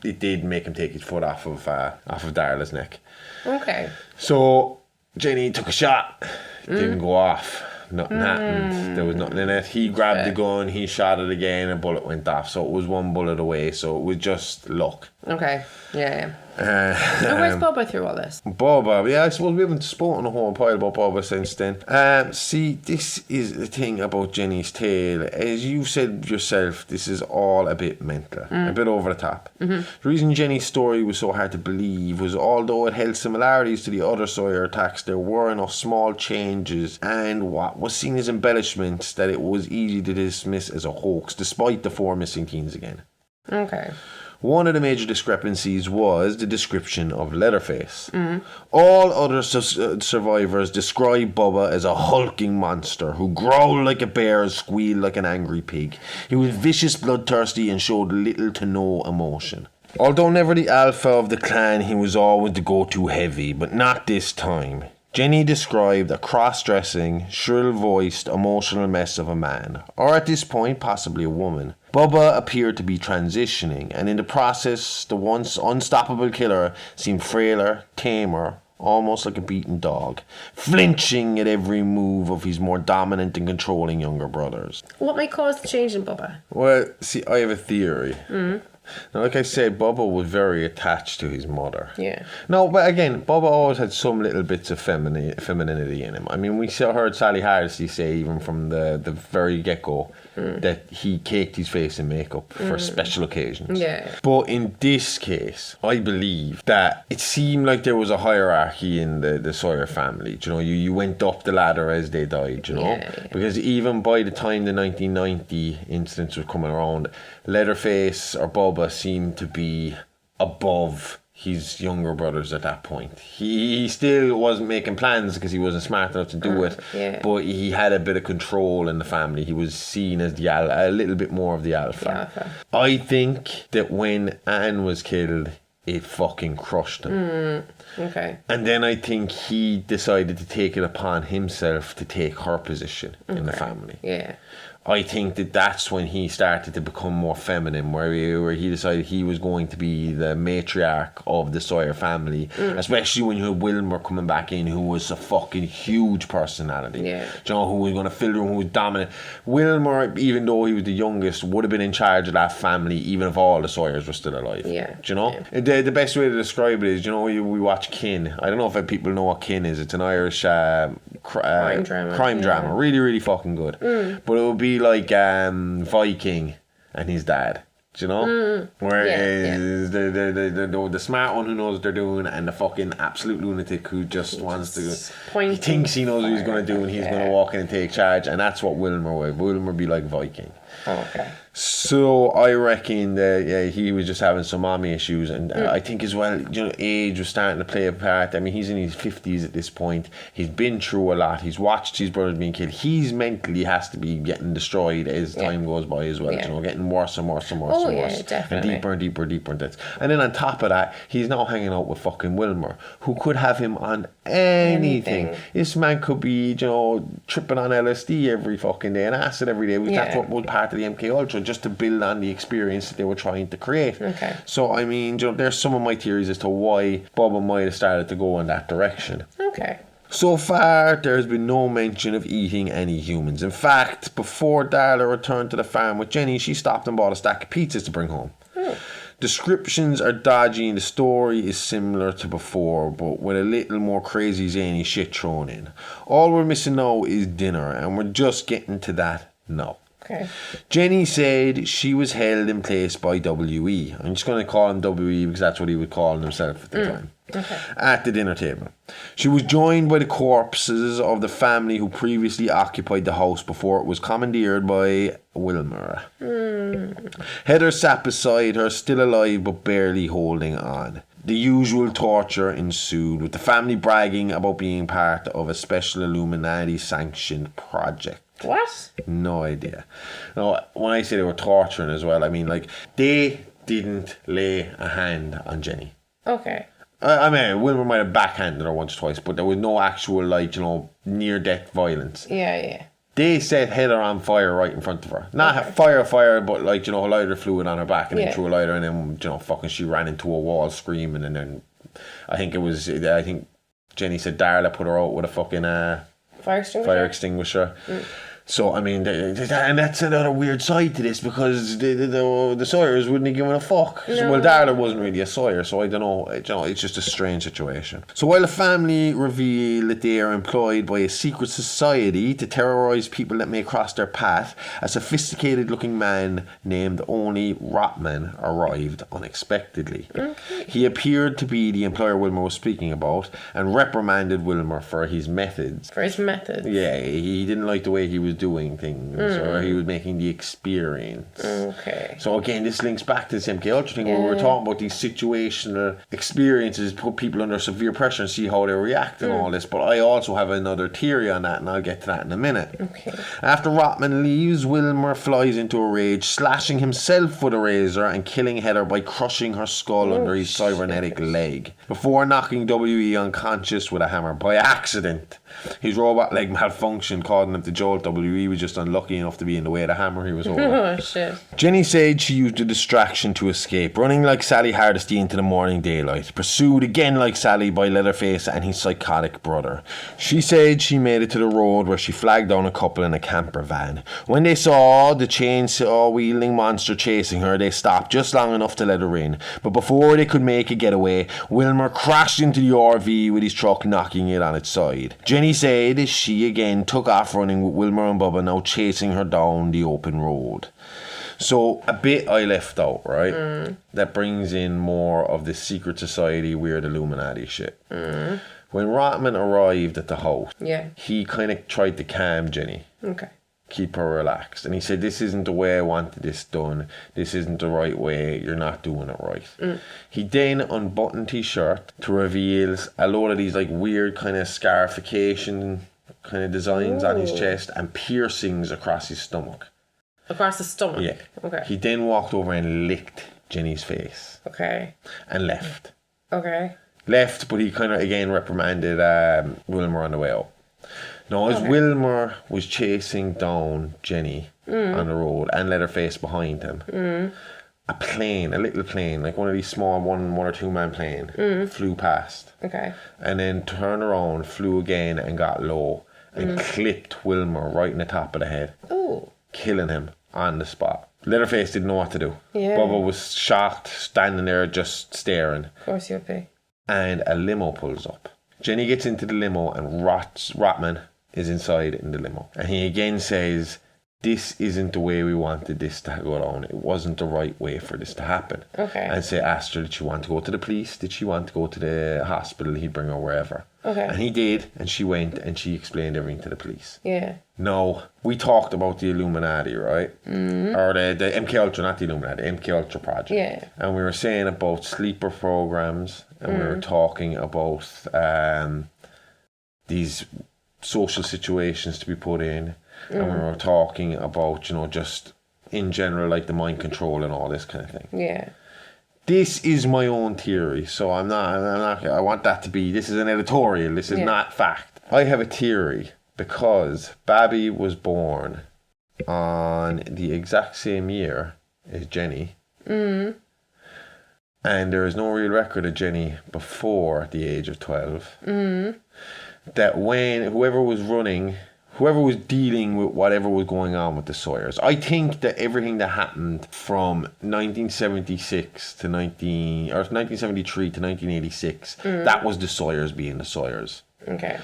Speaker 1: it did make him take his foot off of Darla's neck.
Speaker 4: Okay.
Speaker 1: So Jenny took a shot. It didn't go off. Nothing happened. There was nothing in it. He grabbed the gun. He shot it again. A bullet went off. So it was one bullet away. So it was just luck.
Speaker 4: Okay. Yeah. And where's Bubba through all this?
Speaker 1: Bubba, yeah, I suppose we haven't spoken a whole pile about Bubba since then. See, this is the thing about Jenny's tale. As you said yourself, this is all a bit mental, a bit over the top. The reason Jenny's story was so hard to believe was although it held similarities to the other Sawyer attacks, there were enough small changes and what was seen as embellishments that it was easy to dismiss as a hoax, despite the 4 missing teens again.
Speaker 4: Okay.
Speaker 1: One of the major discrepancies was the description of Leatherface. All other survivors describe Bubba as a hulking monster who growled like a bear and squealed like an angry pig. He was vicious, bloodthirsty, and showed little to no emotion. Although never the alpha of the clan, he was always the go-to heavy, but not this time. Jenny described a cross-dressing, shrill-voiced, emotional mess of a man, or at this point, possibly a woman. Bubba appeared to be transitioning, and in the process, the once unstoppable killer seemed frailer, tamer, almost like a beaten dog, flinching at every move of his more dominant and controlling younger brothers.
Speaker 4: What might cause the change in Bubba?
Speaker 1: Well, see, I have a theory. Now, like I said, Bubba was very attached to his mother.
Speaker 4: Yeah.
Speaker 1: No, but again, Bubba always had some little bits of femininity in him. I mean, we heard Sally Hardesty say, even from the very get-go, that he caked his face in makeup for special occasions.
Speaker 4: Yeah.
Speaker 1: But in this case, I believe that it seemed like there was a hierarchy in the Sawyer family. You know, you went up the ladder as they died, you know?
Speaker 4: Yeah.
Speaker 1: Because even by the time the 1990 incidents were coming around, Leatherface or Bubba seemed to be above his younger brothers at that point. He still wasn't making plans because he wasn't smart enough to do it, but he had a bit of control in the family. He was seen as a little bit more of the alpha. I think that when Anne was killed, it fucking crushed him.
Speaker 4: Okay.
Speaker 1: And then I think he decided to take it upon himself to take her position in the family.
Speaker 4: Yeah.
Speaker 1: I think that's when he started to become more feminine, where he decided he was going to be the matriarch of the Sawyer family, especially when you had Wilmer coming back in, who was a fucking huge personality. Yeah. You know, who was going to fill the room, who was dominant. Wilmer, even though he was the youngest, would have been in charge of that family, even if all the Sawyers were still alive. Yeah. Do you know? Yeah. The best way to describe it is, you know, we watch Kin. I don't know if people know what Kin is. It's an Irish crime drama. Really, really fucking good. But it would be like Viking and his dad. Do you know? Whereas the smart one who knows what they're doing, and the fucking absolute lunatic who just wants to... He thinks he knows what he's going to do, and he's going to walk in and take charge, and that's what Wilmer would. Wilmer would be like Viking. Okay. So I reckon that he was just having some mommy issues, and I think as well, you know, age was starting to play a part. I mean, he's in his 50s at this point. He's been through a lot. He's watched his brothers being killed. He's mentally has to be getting destroyed as time goes by as well. You know, getting worse and worse and worse and worse,
Speaker 4: definitely.
Speaker 1: and deeper into this. And then on top of that, he's now hanging out with fucking Wilmer, who could have him on anything. This man could be, you know, tripping on LSD every fucking day and acid every day. That's what was part part of the MK Ultra just to build on the experience that they were trying to create.
Speaker 4: Okay.
Speaker 1: So I mean, there's some of my theories as to why Bubba might have started to go in that direction.
Speaker 4: Okay.
Speaker 1: So far, there has been no mention of eating any humans. In fact, before Darla returned to the farm with Jenny, she stopped and bought a stack of pizzas to bring home. Descriptions are dodgy and the story is similar to before, but with a little more crazy zany shit thrown in. All we're missing now is dinner, and we're just getting to that now.
Speaker 4: Okay.
Speaker 1: Jenny said she was held in place by W.E. I'm just going to call him W.E. because that's what he would call himself at the time.
Speaker 4: Okay.
Speaker 1: At the dinner table. She was joined by the corpses of the family who previously occupied the house before it was commandeered by Wilmer. Heather sat beside her, still alive but barely holding on. The usual torture ensued, with the family bragging about being part of a special Illuminati-sanctioned project.
Speaker 4: What?
Speaker 1: No idea. No, when I say they were torturing as well, I mean, like, they didn't lay a hand on Jenny.
Speaker 4: Okay.
Speaker 1: I mean, Wilmer might have backhanded her once or twice, but there was no actual, like, near-death violence.
Speaker 4: Yeah.
Speaker 1: They set Heather on fire right in front of her. Not fire, but, like, lighter fluid on her back, and then threw a lighter, and then, fucking she ran into a wall screaming, and then I think Jenny said Darla put her out with a fucking fire extinguisher. So, I mean, and that's another weird side to this, because the Sawyers wouldn't have given a fuck.
Speaker 4: No.
Speaker 1: So, well, Darla wasn't really a Sawyer, so I don't know. It's just a strange situation. So, while the family reveal that they are employed by a secret society to terrorise people that may cross their path, a sophisticated-looking man named Oni Rotman arrived unexpectedly. Okay. He appeared to be the employer Wilmer was speaking about, and reprimanded Wilmer for his methods.
Speaker 4: For his methods?
Speaker 1: Yeah, he didn't like the way he was doing things, or he was making the experience.
Speaker 4: Okay.
Speaker 1: So again, this links back to this MK Ultra thing where we were talking about these situational experiences, put people under severe pressure and see how they react and all this. But I also have another theory on that, and I'll get to that in a minute.
Speaker 4: Okay.
Speaker 1: After Rotman leaves, Wilmer flies into a rage, slashing himself with a razor and killing Heather by crushing her skull under his cybernetic leg, before knocking W.E. unconscious with a hammer by accident. His robot leg malfunctioned, causing him to jolt. W.E. was just unlucky enough to be in the way of the hammer he was holding.
Speaker 4: Oh, shit.
Speaker 1: Jenny said she used a distraction to escape, running like Sally Hardesty into the morning daylight, pursued again like Sally by Leatherface and his psychotic brother. She said she made it to the road where she flagged down a couple in a camper van. When they saw the chainsaw-wielding monster chasing her, they stopped just long enough to let her in. But before they could make a getaway, Wilmer crashed into the RV with his truck, knocking it on its side. Jenny said she again took off running with Wilmer and Bubba now chasing her down the open road. So a bit I left out, right? That brings in more of the secret society weird Illuminati shit. When Rotman arrived at the house, he kind of tried to calm Jenny.
Speaker 4: Okay.
Speaker 1: Keep her relaxed. And he said, this isn't the way I wanted this done. This isn't the right way. You're not doing it right. He then unbuttoned his shirt to reveal a load of these like weird kind of scarification kind of designs on his chest and piercings across his stomach.
Speaker 4: Across the stomach?
Speaker 1: Yeah.
Speaker 4: Okay.
Speaker 1: He then walked over and licked Jenny's face.
Speaker 4: Okay.
Speaker 1: And left.
Speaker 4: Okay.
Speaker 1: Left, but he kind of again reprimanded Wilmer on the way out. Now, as Wilmer was chasing down Jenny on the road and Leatherface behind him, a little plane, like one of these small one or two man plane, flew past.
Speaker 4: Okay.
Speaker 1: And then turned around, flew again and got low and clipped Wilmer right in the top of the head.
Speaker 4: Oh.
Speaker 1: Killing him on the spot. Leatherface didn't know what to do.
Speaker 4: Yeah.
Speaker 1: Bubba was shocked, standing there just staring.
Speaker 4: Of course you'd be.
Speaker 1: And a limo pulls up. Jenny gets into the limo and Rotman is inside in the limo. And he again says, this isn't the way we wanted this to go down. It wasn't the right way for this to happen.
Speaker 4: Okay.
Speaker 1: And asked her, did she want to go to the police? Did she want to go to the hospital? He'd bring her wherever.
Speaker 4: Okay.
Speaker 1: And he did, and she went and she explained everything to the police.
Speaker 4: Yeah.
Speaker 1: No, we talked about the Illuminati, right? Or the MK Ultra, not the Illuminati, the MK Ultra project.
Speaker 4: Yeah.
Speaker 1: And we were saying about sleeper programs, and we were talking about these social situations to be put in, and we were talking about, just in general, like the mind control and all this kind of thing.
Speaker 4: Yeah.
Speaker 1: This is my own theory, so I'm not, I want that to be, this is an editorial, this is not fact. I have a theory because Babby was born on the exact same year as Jenny. And there is no real record of Jenny before the age of 12. That when whoever was dealing with whatever was going on with the Sawyers, I think that everything that happened from 1976 to 1973 to 1986, that was the Sawyers being the Sawyers.
Speaker 4: Okay.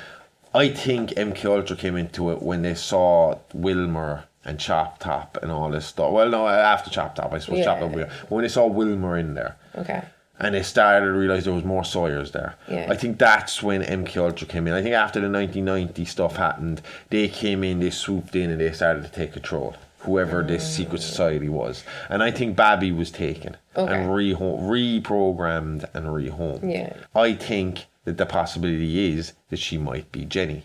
Speaker 1: I think MK Ultra came into it when they saw Wilmer and Chop Top and all this stuff. Well, no, after Chop Top, I suppose. Chop Top. When they saw Wilmer in there.
Speaker 4: Okay.
Speaker 1: And they started to realise there was more Sawyers there.
Speaker 4: Yeah.
Speaker 1: I think that's when MK Ultra came in. I think after the 1990 stuff happened, they came in, they swooped in, and they started to take control. Whoever this secret society was. And I think Babby was taken and reprogrammed and rehomed.
Speaker 4: Yeah.
Speaker 1: I think that the possibility is that she might be Jenny.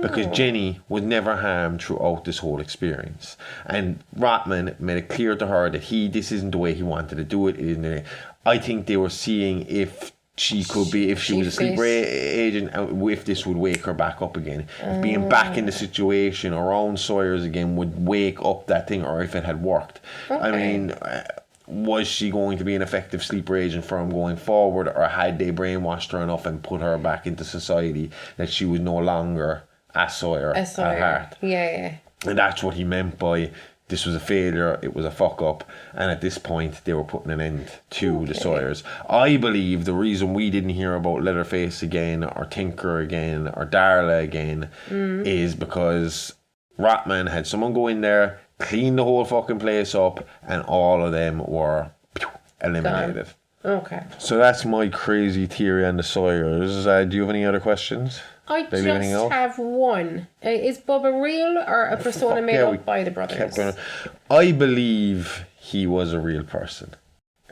Speaker 1: Because Jenny was never harmed throughout this whole experience. And Rotman made it clear to her that this isn't the way he wanted to do it. I think they were seeing if she could be, if she was a sleeper agent, if this would wake her back up again. If being back in the situation around Sawyers again would wake up that thing, or if it had worked. I mean, was she going to be an effective sleeper agent for him going forward, or had they brainwashed her enough and put her back into society that she was no longer a Sawyer at heart?
Speaker 4: Yeah.
Speaker 1: And that's what he meant by this was a failure, it was a fuck up, and at this point they were putting an end to the Sawyers. I believe the reason we didn't hear about Leatherface again, or Tinker again, or Darla again, is because Rotman had someone go in there, clean the whole fucking place up, and all of them were eliminated.
Speaker 4: Okay.
Speaker 1: So that's my crazy theory on the Sawyers. Do you have any other questions?
Speaker 4: I just have one. Is Bubba real or a persona made up by the brothers?
Speaker 1: I believe he was a real person.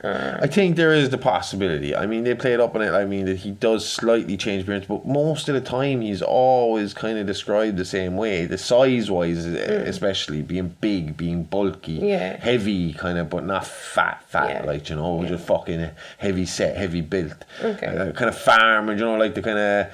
Speaker 1: I think there is the possibility. I mean, they played up on it. I mean, that he does slightly change appearance, but most of the time he's always kind of described the same way. The size-wise, especially, being big, being bulky, heavy, kind of, but not fat, like, you know, just fucking heavy set, heavy built. Kind of farmer, you know, like the kind of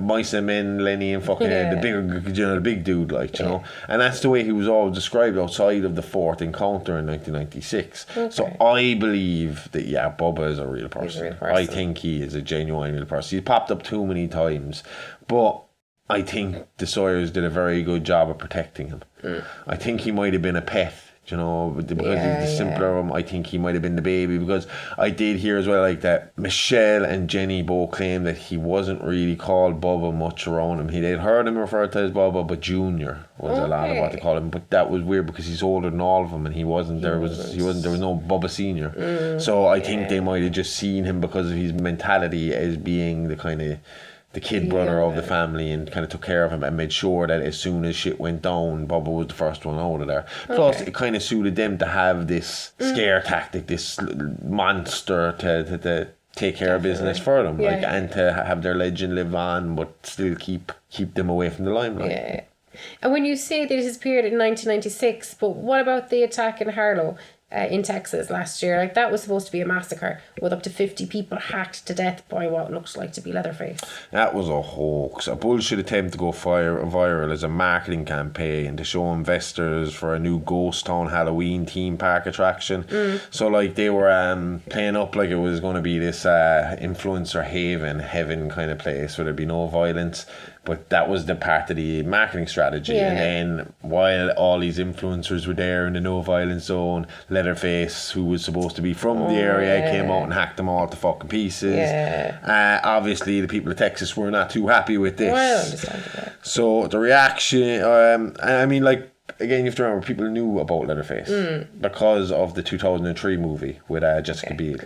Speaker 1: Mice and Men, Lenny, and fucking the bigger, you know, the big dude, like, you know. And that's the way he was always described outside of the fourth encounter in 1996. So I believe that Bubba is a real person. I think he is a genuine real person. He's popped up too many times, but I think the Sawyers did a very good job of protecting him. I think he might have been a pet. You know, because he's the simpler of them, I think he might have been the baby. Because I did hear as well, like, that Michelle and Jenny both claimed that he wasn't really called Bubba much around him. They'd heard him referred to as Bubba, but Junior was a lot of what they called him. But that was weird because he's older than all of them, and he wasn't. There was no Bubba Senior. So I think they might have just seen him because of his mentality as being the kind of the kid brother of the family, and kind of took care of him and made sure that as soon as shit went down, Bubba was the first one out of there. Plus, it kind of suited them to have this scare tactic, this monster to take care of business for them, and to have their legend live on, but still keep them away from the limelight.
Speaker 4: Yeah. And when you say they disappeared in 1996, but what about the attack in Harlow? In Texas last year, like, that was supposed to be a massacre with up to 50 people hacked to death by what looks like to be Leatherface.
Speaker 1: That was a hoax, a bullshit attempt to go viral as a marketing campaign to show investors for a new ghost town Halloween theme park attraction. So, like, they were playing up like it was going to be this influencer heaven kind of place where there'd be no violence. But that was the part of the marketing strategy. And then while all these influencers were there in the no violence zone, Leatherface, who was supposed to be from the area, came out and hacked them all to fucking pieces. Obviously, the people of Texas were not too happy with this.
Speaker 4: Well, I understand that.
Speaker 1: So the reaction, I mean, like, again, you have to remember, people knew about Leatherface because of the 2003 movie with Jessica Biel.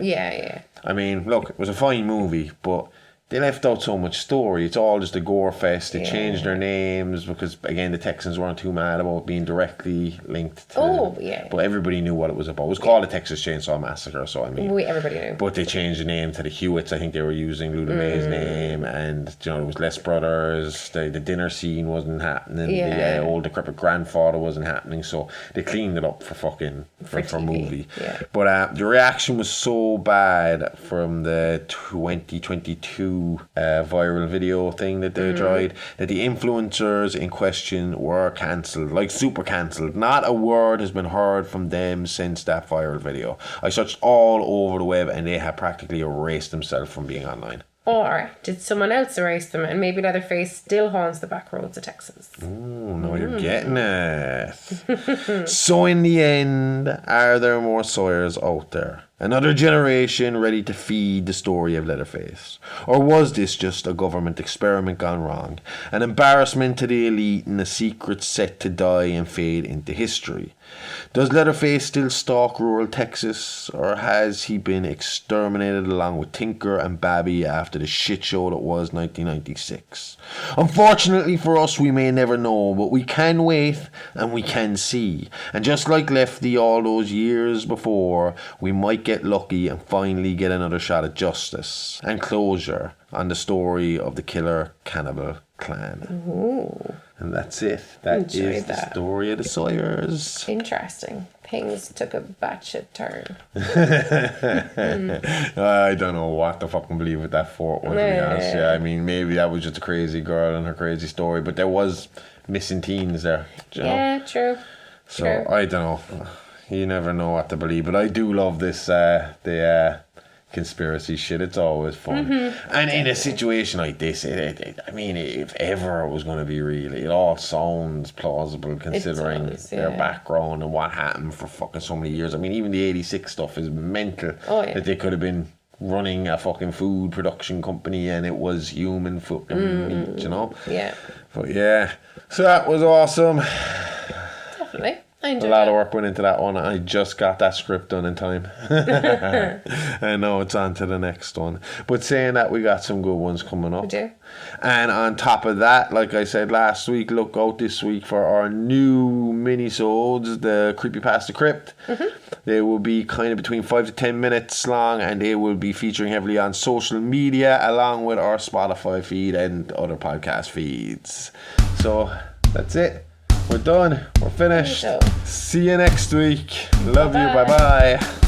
Speaker 1: I mean, look, it was a fine movie, but they left out so much story. It's all just a gore fest. They changed their names because, again, the Texans weren't too mad about being directly linked to but everybody knew what it was about. It was called the Texas Chainsaw Massacre, so I mean,
Speaker 4: everybody knew.
Speaker 1: But they changed the name to the Hewitts. I think they were using Luda May's name, and, you know, it was Les Brothers. The dinner scene wasn't happening. The old decrepit grandfather wasn't happening, so they cleaned it up for movie. But the reaction was so bad from the 2022 new viral video thing that they tried, that the influencers in question were cancelled, like super cancelled. Not a word has been heard from them since that viral video. I searched all over the web and they have practically erased themselves from being online.
Speaker 4: Or did someone else erase them and maybe Leatherface still haunts the back roads of Texas?
Speaker 1: Oh, no, you're getting it. So in the end, are there more Sawyers out there? Another generation ready to feed the story of Leatherface? Or was this just a government experiment gone wrong? An embarrassment to the elite and a secret set to die and fade into history? Does Leatherface still stalk rural Texas? Or has he been exterminated along with Tinker and Babby after the shit show that was 1996? Unfortunately for us, we may never know, but we can wait and we can see. And just like Lefty all those years before, we might get lucky and finally get another shot at justice and closure on the story of the killer cannibal clan.
Speaker 4: Ooh.
Speaker 1: And that's it. That is the story of the Sawyers.
Speaker 4: Interesting. Things took a batshit turn.
Speaker 1: I don't know what to fucking believe with that fourth one, to be honest. Yeah, I mean, maybe that was just a crazy girl and her crazy story, but there was missing teens there. You know?
Speaker 4: Yeah, true.
Speaker 1: So, I don't know. You never know what to believe, but I do love this, the conspiracy shit. It's always fun. And in a situation like this, I mean, if ever it was going to be real, it all sounds plausible considering their background and what happened for fucking so many years. I mean, even the 86 stuff is mental. That they could have been running a fucking food production company and it was human fucking meat, you know?
Speaker 4: Yeah.
Speaker 1: But yeah, so that was awesome.
Speaker 4: Definitely.
Speaker 1: A lot of work went into that one. I just got that script done in time. I know it's on to the next one. But saying that, we got some good ones coming up.
Speaker 4: We do.
Speaker 1: And on top of that, like I said last week, look out this week for our new mini-sodes, the Creepypasta Crypt. They will be kind of between 5 to 10 minutes long, and they will be featuring heavily on social media along with our Spotify feed and other podcast feeds. So that's it. We're done. We're finished. See you next week. Love you. Bye-bye.